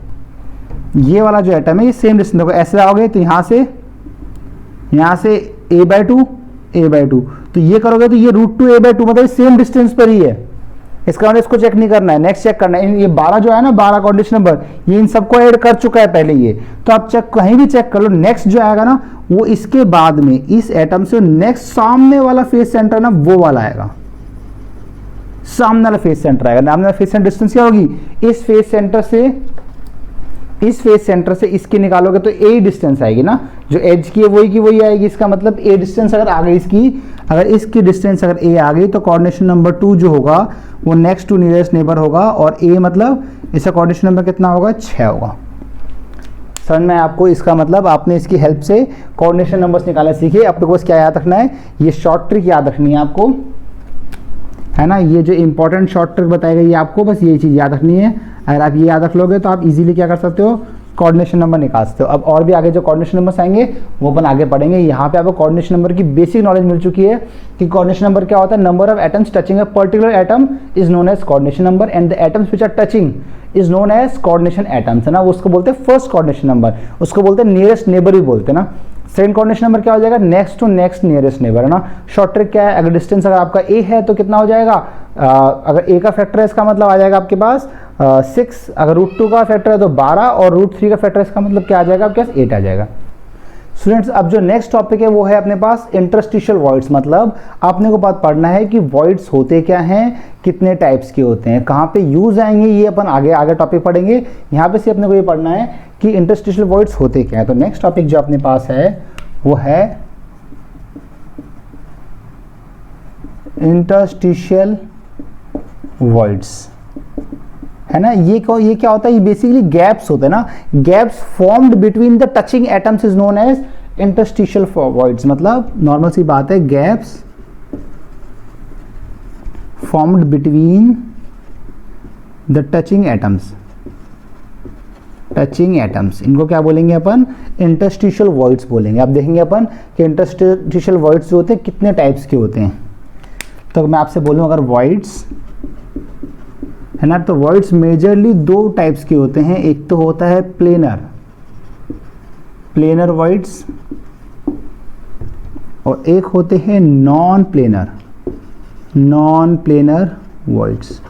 ये वाला जो एटम है ये सेम डिस्टेंस। देखो ऐसे आओगे तो यहाँ से a/2, तो ये करोगे तो ये √2a/2 मतलब सेम डिस्टेंस पर ही है। इसका मतलब इसको चेक नहीं करना है, नेक्स्ट चेक करना है। ये 12 जो है ना, 12 कोऑर्डिनेशन नंबर, ये इन सबको ऐड कर चुका है पहले ये, तो आप चेक कहीं भी चेक कर लो। नेक्स्ट जो आएगा ना वो इसके बाद में इस एटम से नेक्स्ट सामने वाला फेस सेंटर ना वो वाला आएगा, सामने वाला फेस सेंटर आएगा। सामने वाला फेस सेंटर डिस्टेंस क्या होगी, इस फेस सेंटर से इस फेस सेंटर से इसकी निकालोगे तो ए डिस्टेंस आएगी ना, जो एज की है वही की वही आएगी। इसका मतलब ए डिस्टेंस अगर आ गई इसकी, अगर इसकी डिस्टेंस अगर ए आ गई तो कोऑर्डिनेशन नंबर 2 जो होगा वो नेक्स्ट टू नियरेस्ट नेबर होगा, और ए मतलब इसका कोऑर्डिनेशन नंबर कितना होगा, 6 होगा। समझ में आपको? इसका मतलब आपने इसकी हेल्प से कोऑर्डिनेशन नंबर्स निकालना सीखे। अपने को बस क्या याद रखना है, ये शॉर्ट ट्रिक याद रखनी है आपको, है ना। ये जो इंपॉर्टेंट शॉर्ट ट्रिक बताई गई है आपको, बस ये चीज़ याद रखनी है। अगर आप ये याद रख लोगे तो आप इजीली क्या कर सकते हो, कोऑर्डिनेशन नंबर निकाल सकते हो। अब और भी आगे जो कोऑर्डिनेशन नंबर्स आएंगे वो अपन आगे पढ़ेंगे। यहाँ पे आपको कोऑर्डिनेशन नंबर की बेसिक नॉलेज मिल चुकी है कि कोऑर्डिनेशन नंबर क्या होता है। Number of atoms touching a particular atom is known as coordination number, and the atoms which are touching is known as coordination atoms, है ना। उसको बोलते हैं फर्स्ट कोऑर्डिनेशन नंबर, उसको बोलते हैं नियरेस्ट नेबर भी बोलते हैं ना। सेकंड कोऑर्डिनेशन नंबर क्या हो जाएगा, next to next nearest neighbour, है ना। शॉर्ट ट्रिक क्या है, अगर डिस्टेंस अगर आपका ए है तो कितना हो जाएगा, अगर ए का फैक्टर है इसका मतलब आ जाएगा आपके पास 6, अगर √2 का फैक्टर है तो 12, और √3 का फैक्टर इसका मतलब क्या आ जाएगा आपके पास 8 आ जाएगा। स्टूडेंट्स अब जो नेक्स्ट टॉपिक है वो है अपने पास इंटरस्टिशियल वॉइड्स, मतलब आपने को बात पढ़ना है कि वॉइड्स होते क्या हैं, कितने टाइप्स के होते हैं, कहाँ पे यूज आएंगे, ये अपन आगे आगे टॉपिक पढ़ेंगे। यहाँ पे से अपने को ये पढ़ना है कि इंटरस्टिशियल वॉइड्स होते क्या है। तो नेक्स्ट टॉपिक जो अपने पास है वो है इंटरस्टिशियल वॉइड्स, है ना। ये क्या होता है, ये बेसिकली गैप्स होते हैं ना, gaps formed between the touching atoms is known as interstitial voids. मतलब नॉर्मल सी बात है, gaps formed between the touching atoms, touching atoms, इनको क्या बोलेंगे अपन, इंटरस्टिशियल वॉइड्स बोलेंगे। अब देखेंगे अपन कि इंटरस्टिशियल वॉइड्स जो होते हैं कितने टाइप्स के होते हैं। तो मैं आपसे बोलूं अगर वॉइड्स है ना, तो वॉइड्स मेजरली 2 टाइप्स के होते हैं। एक तो होता है प्लेनर वॉइड्स, और एक होते हैं नॉन प्लेनर वॉइड्स।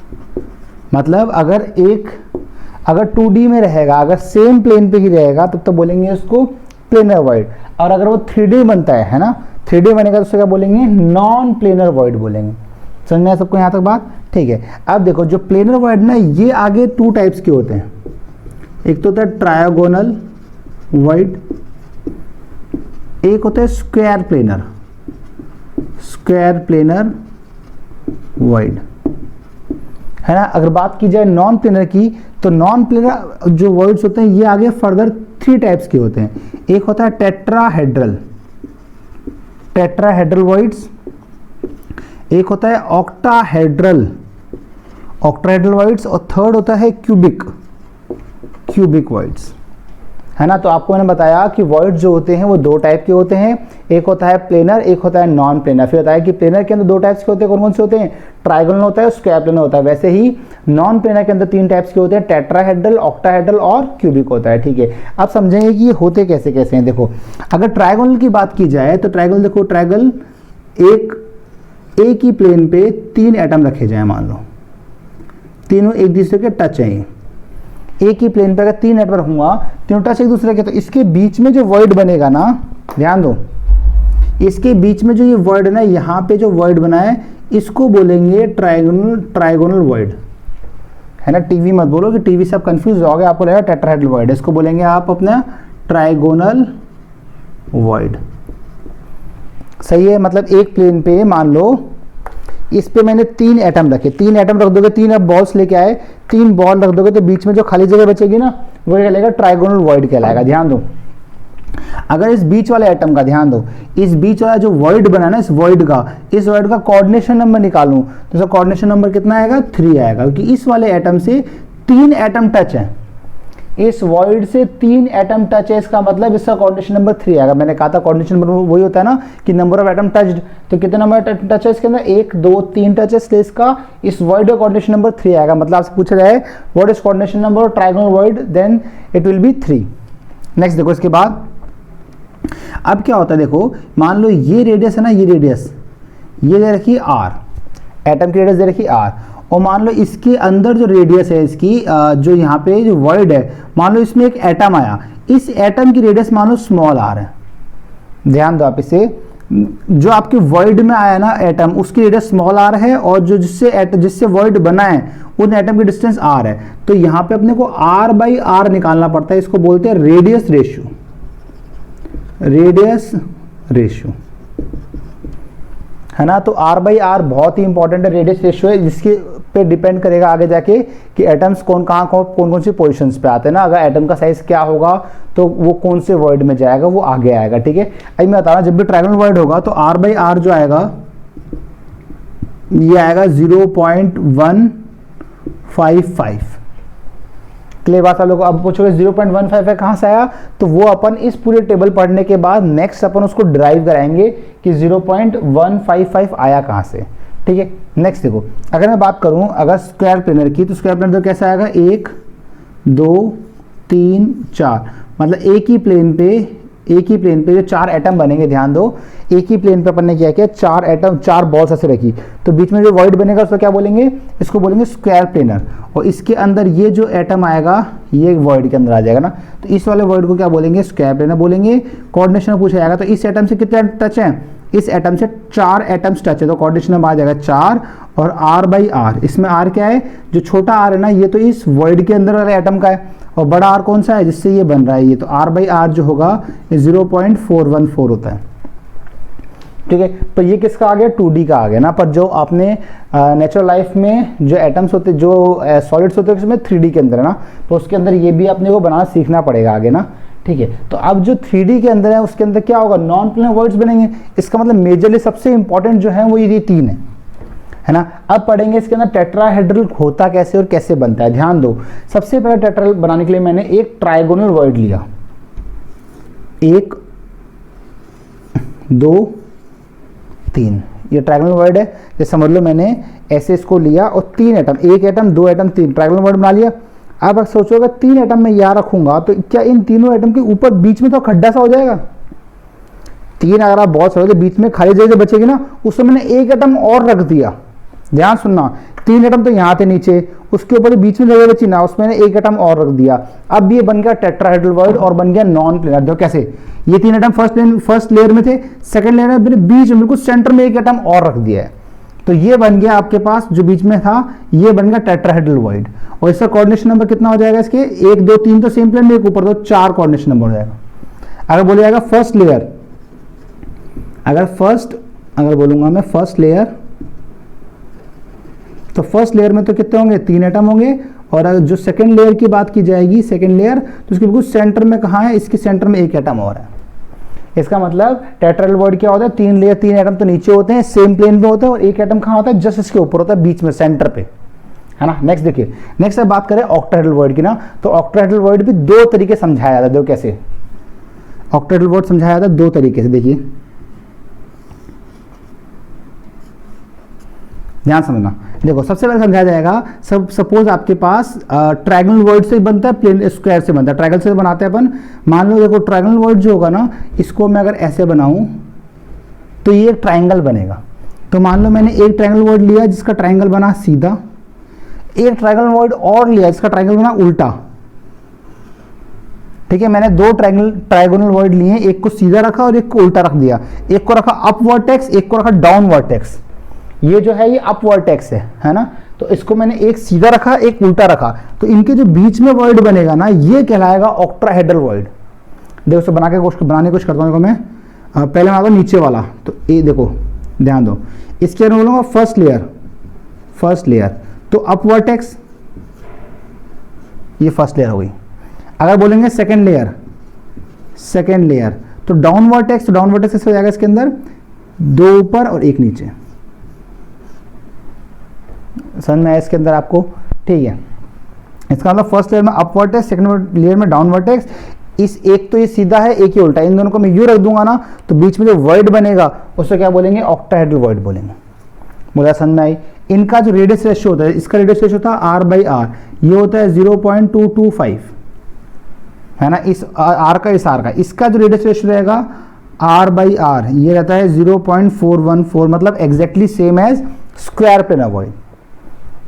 मतलब अगर 2D में रहेगा, अगर सेम प्लेन पे ही रहेगा तब तो बोलेंगे उसको प्लेनर वॉइड, और अगर वो 3D बनता है ना, 3D बनेगा तो उसको क्या बोलेंगे, नॉन प्लेनर वॉइड बोलेंगे। समझ में आया सबको यहाँ तक बात? ठीक है। अब देखो जो प्लेनर वॉइड ना, ये आगे 2 टाइप्स के होते हैं। एक तो होता है ट्रायगोनल वॉइड, एक होता है स्क्वायर प्लेनर वॉइड, है ना। अगर बात की जाए नॉन प्लेनर की, तो नॉन प्लेनर जो वॉइड्स होते हैं ये आगे फर्दर 3 टाइप्स के होते हैं। एक होता है टेट्राहेड्रल वॉइड्स, एक होता है ऑक्टाहेड्रल वॉइड्स, और थर्ड होता है क्यूबिक वॉइड्स, है ना। तो आपको मैंने बताया कि वॉइड्स जो होते हैं वो 2 टाइप के होते हैं, एक होता है प्लेनर, एक होता है नॉन प्लेनर। फिर बताया कि प्लेनर के अंदर 2 टाइप्स के होते हैं, कौन से होते हैं, ट्रायगोनल होता है, स्क्वायर प्लेनर होता है। वैसे ही नॉन प्लेनर के अंदर 3 टाइप्स के होते हैं, टेट्राहेड्रल, ऑक्टाहेड्रल और क्यूबिक होता है। ठीक है, आप समझेंगे कि ये होते कैसे कैसे हैं। देखो अगर ट्रायगोनल की बात की जाए तो ट्रायगोनल देखो, ट्रायगोनल एक ही प्लेन पे 3 एटम रखे जाए, मान लो तीनों एक दूसरे के टच हैं। एक ही प्लेन पे अगर 3 एटम रखूंगा, तीनों टच एक दूसरे के, तो इसके बीच में जो वॉइड बनेगा ना, ध्यान दो, इसके बीच में जो ये वॉइड है ना, यहाँ पे जो वॉइड बना है इसको बोलेंगे ट्रायगोनल वॉइड, है ना। टीवी मत बोलो कि टीवी से आप कंफ्यूज हो गए, आपको लगेगा टेट्राहेड्रल वॉइड, इसको बोलेंगे आप अपना ट्रायगोनल वॉइड। सही है। मतलब एक प्लेन पे मान लो इस पे मैंने 3 एटम रखे, 3 एटम रख दोगे, 3 अब बॉल्स लेके आए, 3 बॉल रख दोगे, तो बीच में जो खाली जगह बचेगी ना वो कहलाएगा ट्रायगोनल वॉइड कहलाएगा। ध्यान दो, अगर इस बीच वाले एटम का, ध्यान दो, इस बीच वाला जो वॉइड बना ना, इस वॉइड का कोऑर्डिनेशन नंबर निकालूं तो इसका कोऑर्डिनेशन नंबर कितना आएगा, 3 आएगा, क्योंकि इस वाले एटम से 3 एटम टच है, इस वॉइड से 3 एटम टच है, इसका मतलब इसका कोऑर्डिनेशन नंबर 3 आएगा। मैंने कहा था कोऑर्डिनेशन नंबर वही होता है ना कि नंबर ऑफ एटम टच्ड, तो कितने नंबर टच है इसके अंदर, 1 2 3 टच है, इसलिए इसका इस वॉइड का कोऑर्डिनेशन नंबर 3 आएगा। मतलब आपसे पूछा जाए what is coordination number of trigonal void, then it will be 3। Next देखो, इसके बाद अब क्या होता है, देखो मान लो ये रेडियस है ना, ये रेडियस ये दे रखी r, एटम की रेडियस दे रखी r, और मान लो इसके अंदर जो रेडियस है इसकी, जो यहाँ पे जो वॉइड है, मान लो इसमें एक एटम आया, इस एटम की रेडियस मान लो स्मॉल r है। ध्यान दो आप इसे, जो आपकी वॉइड में आया ना एटम, उसकी रेडियस स्मॉल आर है, और जो जिससे वॉइड बना है उन एटम की डिस्टेंस आर है। तो यहाँ पे अपने को आर बाई आर निकालना पड़ता है, इसको बोलते हैं रेडियस रेशियो। रेडियस रेशियो है ना। तो आर बाई आर बहुत ही इंपॉर्टेंट है, रेडियस रेशियो है, जिसके पे डिपेंड करेगा आगे जाके कि एटम्स कौन कौन सी पोजीशंस पे आते हैं ना। अगर एटम का साइज क्या होगा तो वो कौन से वॉइड में जाएगा, वो आगे आएगा। ठीक है, अभी मैं बता रहा हूं, जब भी ट्रायंगल वॉइड होगा तो आर बाई आर जो आएगा ये आएगा 0.155। क्लियर बात आप लोग। अब पूछोगे 0.15 है कहां से आया, तो वो अपन इस पूरे टेबल पढ़ने के बाद नेक्स्ट अपन उसको ड्राइव कराएंगे कि 0.155 आया कहां से। ठीक है, नेक्स्ट देखो, अगर मैं बात करूं अगर स्क्वायर प्लेनर की, तो स्क्वायर प्लेनर तो कैसा आएगा, 1 2 3 4, मतलब एक ही प्लेन पे जो 4 एटम बनेंगे, ध्यान दो, एक ही प्लेन पे अपन ने क्या किया, 4 एटम 4 बॉल्स ऐसे रखी, तो बीच में जो वॉइड बनेगा उसको क्या बोलेंगे, इसको बोलेंगे स्क्वायर प्लेनर। और इसके अंदर ये जो एटम आएगा ये वॉइड के अंदर आ जाएगा ना, तो इस वाले वॉइड को क्या बोलेंगे, स्क्वायर प्लेनर बोलेंगे। कोऑर्डिनेशन में पूछा जाएगा तो इस एटम से कितने टच है, इस एटम से 4 एटम्स टच है, तो कोऑर्डिनेशन में आ जाएगा 4 और आर बाई आर। इसमें आर क्या है, जो छोटा आर है ना ये तो इस वॉइड के अंदर वाले एटम का है, और बड़ा आर कौन सा है जिससे ये बन रहा है ये, तो आर बाई आर जो होगा ये 0.414 होता है। ठीक है, तो ये किसका आ गया, 2D का आ गया ना। पर जो आपने नेचुरल लाइफ में जो एटम्स होते, जो सॉलिड्स होते हैं उसमें 3D के अंदर है ना, तो उसके अंदर ये भी अपने को बनाना सीखना पड़ेगा आगे ना। ठीक है, तो अब जो 3D के अंदर है उसके अंदर क्या होगा, नॉन प्लेनर वॉइड्स बनेंगे। इसका मतलब मेजरली सबसे इंपॉर्टेंट जो है वो ये 3 है ना। अब पढ़ेंगे इसके अंदर टेट्राहेड्रल होता कैसे और कैसे बनता है। ध्यान दो, सबसे पहले टेट्राहेड्रल बनाने के लिए मैंने एक ट्राइगोनल वॉइड लिया, 1 2 3, ये ट्राइगोनल वॉइड है। जैसे समझ लो मैंने ऐसे इसको लिया और 3 atom, 1 atom 2 atom 3, trigonal void बना लिया। अब सोचोगे 3 एटम में यहाँ रखूंगा तो क्या इन तीनों एटम के ऊपर बीच में तो खड्डा सा हो जाएगा। 3 अगर आप बहुत सारे बीच में खाली जगह बचेगी ना, उसमें मैंने 1 एटम और रख दिया। ध्यान सुनना, 3 एटम तो यहाँ थे नीचे, उसके ऊपर बीच में जगह बची ना, उसमें 1 एटम और रख दिया। अब ये बन गया टेट्राहेड्रल वॉइड और बन गया नॉन प्लेनर। देखो कैसे, ये 3 एटम फर्स्ट लेयर में थे, सेकंड लेयर में बीच में बिल्कुल सेंटर में 1 एटम और रख दिया है, तो ये बन गया आपके पास जो बीच में था, ये बन गया टेट्राहेड्रल वॉइड। और इसका कोऑर्डिनेशन नंबर कितना हो जाएगा, इसके 1 2 3 तो सेम प्लेन में, एक ऊपर तो 4 कोऑर्डिनेशन नंबर हो जाएगा। अगर बोले जाएगा फर्स्ट लेयर, अगर बोलूंगा मैं फर्स्ट लेयर, तो फर्स्ट लेयर में तो कितने होंगे, 3 एटम होंगे। और अगर जो सेकंड लेयर की बात की जाएगी, सेकंड लेयर, तो उसके बिल्कुल सेंटर में कहाँ है, इसके सेंटर में 1 एटम और है। इसका मतलब टेट्राहेड्रल वॉइड क्या होता है, 3 लेयर, 3 एटम तो नीचे होते हैं, सेम प्लेन पे होते हैं, और 1 एटम कहाँ होता है, जस्ट इसके ऊपर होता है, बीच में सेंटर पे, है ना। नेक्स्ट देखिए, नेक्स्ट बात करें ऑक्टाहेड्रल वॉइड की ना, तो ऑक्टाहेड्रल वॉइड भी 2 तरीके समझाया जाता है। देखो कैसे ऑक्टाहेड्रल वॉइड समझाया जाता है, 2 तरीके से, देखिए ध्यान समझना। देखो सबसे पहले समझाया जाएगा, सपोज आपके पास ट्रायंगल वॉइड से बनता है, प्लेन स्क्वायर से बनता है, ट्रायंगल से बनाते हैं अपन। मान लो देखो ट्रायंगल वॉइड जो होगा ना, इसको मैं अगर ऐसे बनाऊं तो ये एक ट्रायंगल बनेगा। तो मान लो मैंने एक ट्रायंगल वॉइड लिया जिसका ट्रायंगल बना सीधा, एक ट्रायंगल वॉइड और लिया जिसका ट्रायंगल बना उल्टा। ठीक है, मैंने 2 ट्रायंगल वॉइड लिए, एक को सीधा रखा और एक को उल्टा रख दिया, एक को रखा अप वर्टेक्स, एक को रखा डाउन वर्टेक्स। ये जो है ये अप वर्टेक्स है ना, तो इसको मैंने एक सीधा रखा एक उल्टा रखा, तो इनके जो बीच में वॉइड बनेगा ना, ये कहलाएगा ऑक्टाहेड्रल वॉइड। देखो उसको बनाने की कोशिश करता हूँ मैं। पहले मैं आता हूँ नीचे वाला, तो ये देखो ध्यान दो, इसके अंदर बोलूँगा फर्स्ट लेयर, तो अप वर्टेक्स, ये फर्स्ट लेयर हो गई। अगर बोलेंगे सेकेंड लेयर, तो डाउन वर्टेक्स, तो डाउन वर्टेक्स कैसे हो जाएगा, इसके अंदर 2 ऊपर और 1 नीचे। समझ में आया इसके अंदर आपको, ठीक है। इसका मतलब फर्स्ट लेयर में अप वर्टेक्स, सेकंड लेयर में डाउन वर्टेक्स। इस एक तो ये सीधा है, एक ही उल्टा, इन दोनों को मैं यूं रख दूंगा ना, तो बीच में जो वॉइड बनेगा उसको क्या बोलेंगे, ऑक्टाहेड्रल वॉइड बोलेंगे। बोला समझ में आई। इनका जो रेडियस रेशियो होता है, इसका रेडियस रेशियो होता है आर बाई आर, ये होता है 0.225, है ना, इस आर का इस आर का। इसका जो रेडियस रेशियो रहेगा आर बाई आर, ये रहता है 0.414, मतलब exactly same as square planar void.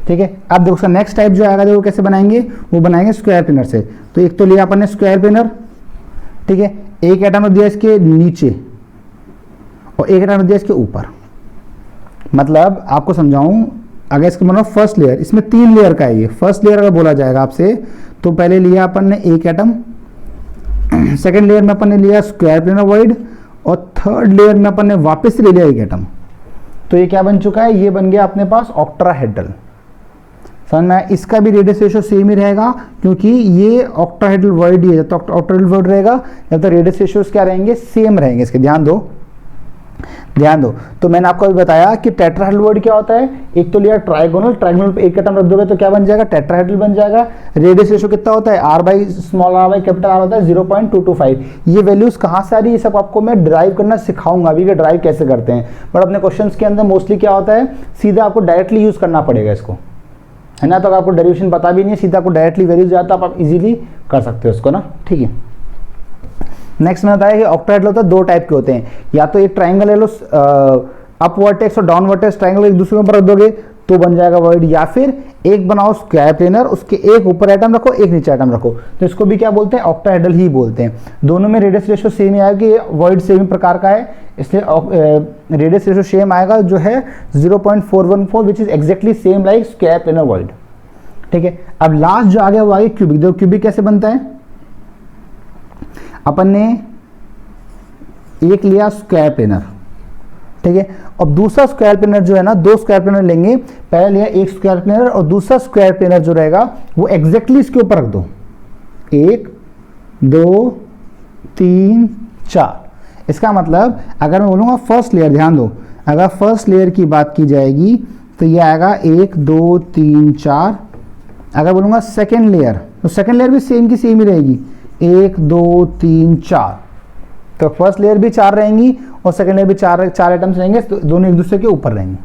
ठीक है, अब देखो उसका नेक्स्ट टाइप जो आएगा, देखो कैसे बनाएंगे, वो बनाएंगे स्क्वायर प्लेनर से। तो एक तो लिया अपन ने स्क्वायर प्लेनर, ठीक है, एक एटम दिया इसके नीचे और एक एटम रख दिया इसके ऊपर। मतलब आपको समझाऊं, अगर इसका मतलब फर्स्ट लेयर, इसमें 3 लेयर का है ये। फर्स्ट लेयर अगर बोला जाएगा आपसे तो पहले लिया अपन ने एक एटम, सेकेंड लेयर में अपन ने लिया स्क्वायर प्लेनर वॉइड, और थर्ड लेयर में अपन ने वापस से ले लिया एक एटम। तो ये क्या बन चुका है, ये बन गया अपने पास ऑक्टाहेड्रल। समझ में, इसका भी रेडियस रेशियो सेम ही रहेगा क्योंकि ये ऑक्टाहेड्रल वॉइड ही है। जब तक ऑक्टाहेड्रल वॉइड रहेगा जब तक रेडियस रेशियोस क्या रहेंगे, सेम रहेंगे इसके। ध्यान दो ध्यान दो। तो मैंने आपको अभी बताया कि टेट्राहेड्रल वॉइड क्या होता है। एक तो लिया ट्राइगोनल, ट्राइगोनल पे एक एटम रख दोगे तो क्या बन जाएगा, टेट्राहेड्रल बन जाएगा। रेडियस रेशियो कितना होता है, r by small r by capital R होता है 0.225। ये वैल्यूज कहाँ से आ रही है, ये सब आपको मैं ड्राइव करना सिखाऊंगा अभी कि ड्राइव कैसे करते हैं। बट अपने क्वेश्चंस के अंदर मोस्टली क्या होता है, सीधा आपको डायरेक्टली यूज करना पड़ेगा इसको, है ना। तो अगर आपको डेरिवेशन पता भी नहीं है, सीधा आपको डायरेक्टली वैल्यूज आता है, आप इजीली कर सकते हो उसको ना, ठीक है। नेक्स्ट में बताया कि ऑक्टाहेड्रल होता है 2 टाइप के होते हैं, या तो एक ट्राइंगल ले लो, अप वर्टेक्स और डाउन वर्टेक्स ट्राइंगल एक दूसरे के ऊपर रख दोगे तो बन जाएगा वॉइड, या फिर एक बनाओ स्क्वायर प्लेनर, उसके एक ऊपर एटम रखो एक नीचे एटम रखो, तो इसको भी क्या बोलते हैं, ऑक्टाहेड्रल ही बोलते हैं। दोनों में रेडियस रेशियो सेम ही आएगा कि वॉइड सेम प्रकार का है, इसलिए रेडियस रेशियो सेम आएगा जो है 0.414 which is exactly same like square planar void, ठीक है। अब लास्ट जो आ गया वो आ गया क्यूबिक। देखो क्यूबिक कैसे बनता है, अपन ने एक लिया स्क्वायर प्लेनर, ठीक है, और दूसरा स्क्वायर प्लेनर जो है ना, 2 स्क्वायर प्लेनर लेंगे, पहले लिया एक स्क्वायर प्लेनर और दूसरा स्क्वायर प्लेनर जो रहेगा वो एग्जैक्टली इसके ऊपर रख दो, 1 2 3 4। इसका मतलब अगर मैं बोलूँगा फर्स्ट लेयर, ध्यान दो, अगर फर्स्ट लेयर की बात की जाएगी तो ये आएगा 1 2 3 4। अगर बोलूँगा सेकेंड लेयर तो सेकेंड लेयर भी सेम की सेम ही रहेगी, 1 2 3 4। तो फर्स्ट लेयर भी 4 रहेंगी और सेकेंड लेयर भी 4 आइटम्स रहेंगे, तो दोनों एक दूसरे के ऊपर रहेंगे।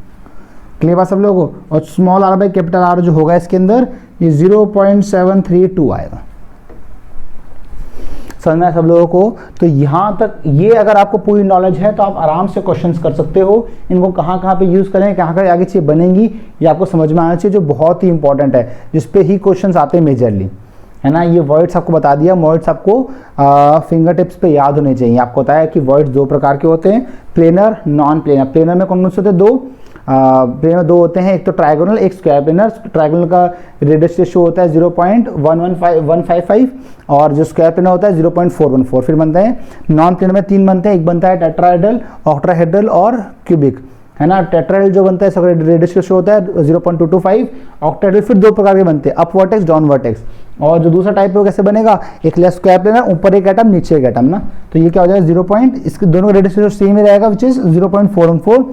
क्लियर बात सब लोगों को। और small r by capital R जो होगा इसके अंदर ये 0.732 आएगा। समझना है सब लोगों को। तो यहाँ तक ये अगर आपको पूरी नॉलेज है तो आप आराम से क्वेश्चंस कर सकते हो। इनको कहाँ कहाँ पे यूज़ करें, कहाँ कहाँ आगे चीज़ें बनेंगी, ये आपको समझ में आना चाहिए, जो बहुत ही इंपॉर्टेंट है, जिसपे ही क्वेश्चंस आते हैं मेजरली, है ना। ये वर्ड्स आपको बता दिया, वर्ड्स आपको फिंगर टिप्स पे याद होने चाहिए। आपको बताया है कि वर्ड्स 2 प्रकार के होते हैं, प्लेनर नॉन प्लेनर। प्लेनर में कौन कौन से होते हैं, 2 प्लेनर 2 होते हैं, एक तो ट्राइगोनल एक स्क्वायर प्लेनर। ट्राइगोनल का रेडियस रेशियो होता है 0.155 और जो स्क्वायर प्लेनर होता है 0.414। फिर बनते हैं नॉन प्लेनर में 3 बनते हैं, एक बनता है टेट्राहेड्रल, ऑक्टाहेड्रल और क्यूबिक, है ना। टेट्राहेड्रल जो बनता है इसका रेडियस रेशियो होता है 0.225। ऑक्टाहेड्रल फिर 2 प्रकार के बनते हैं, अप वर्टेक्स डाउन वर्टेक्स। और जो दूसरा टाइप है वो कैसे बनेगा, एक लिया स्क्वायर प्लेनर, ऊपर एक एटम नीचे एक एटम ना, तो ये क्या हो जाएगा 0. इसके दोनों का रेडियस रेशियो सेम ही रहेगा which is 0.414।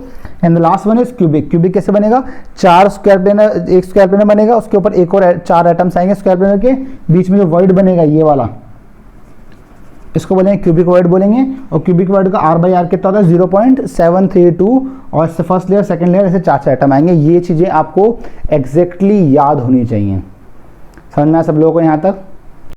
And the last one is cubic. Cubic कैसे बनेगा, 4 स्क्वायर प्लेनर, एक स्क्वायर प्लेनर बनेगा, उसके ऊपर एक और 4 एटम्स आएंगे स्क्वायर प्लेनर के, बीच में जो वॉइड बनेगा ये वाला, इसको बोलेंगे क्यूबिक वॉइड बोलेंगे। और क्यूबिक वॉइड का आर बाई आर कितना होता है 0.732 और इससे फर्स्ट लेयर सेकंड लेयर ऐसे 4 एटम आएंगे। ये चीज़ें आपको एग्जैक्टली याद होनी चाहिए। समझ में आया सब लोगों को यहाँ तक।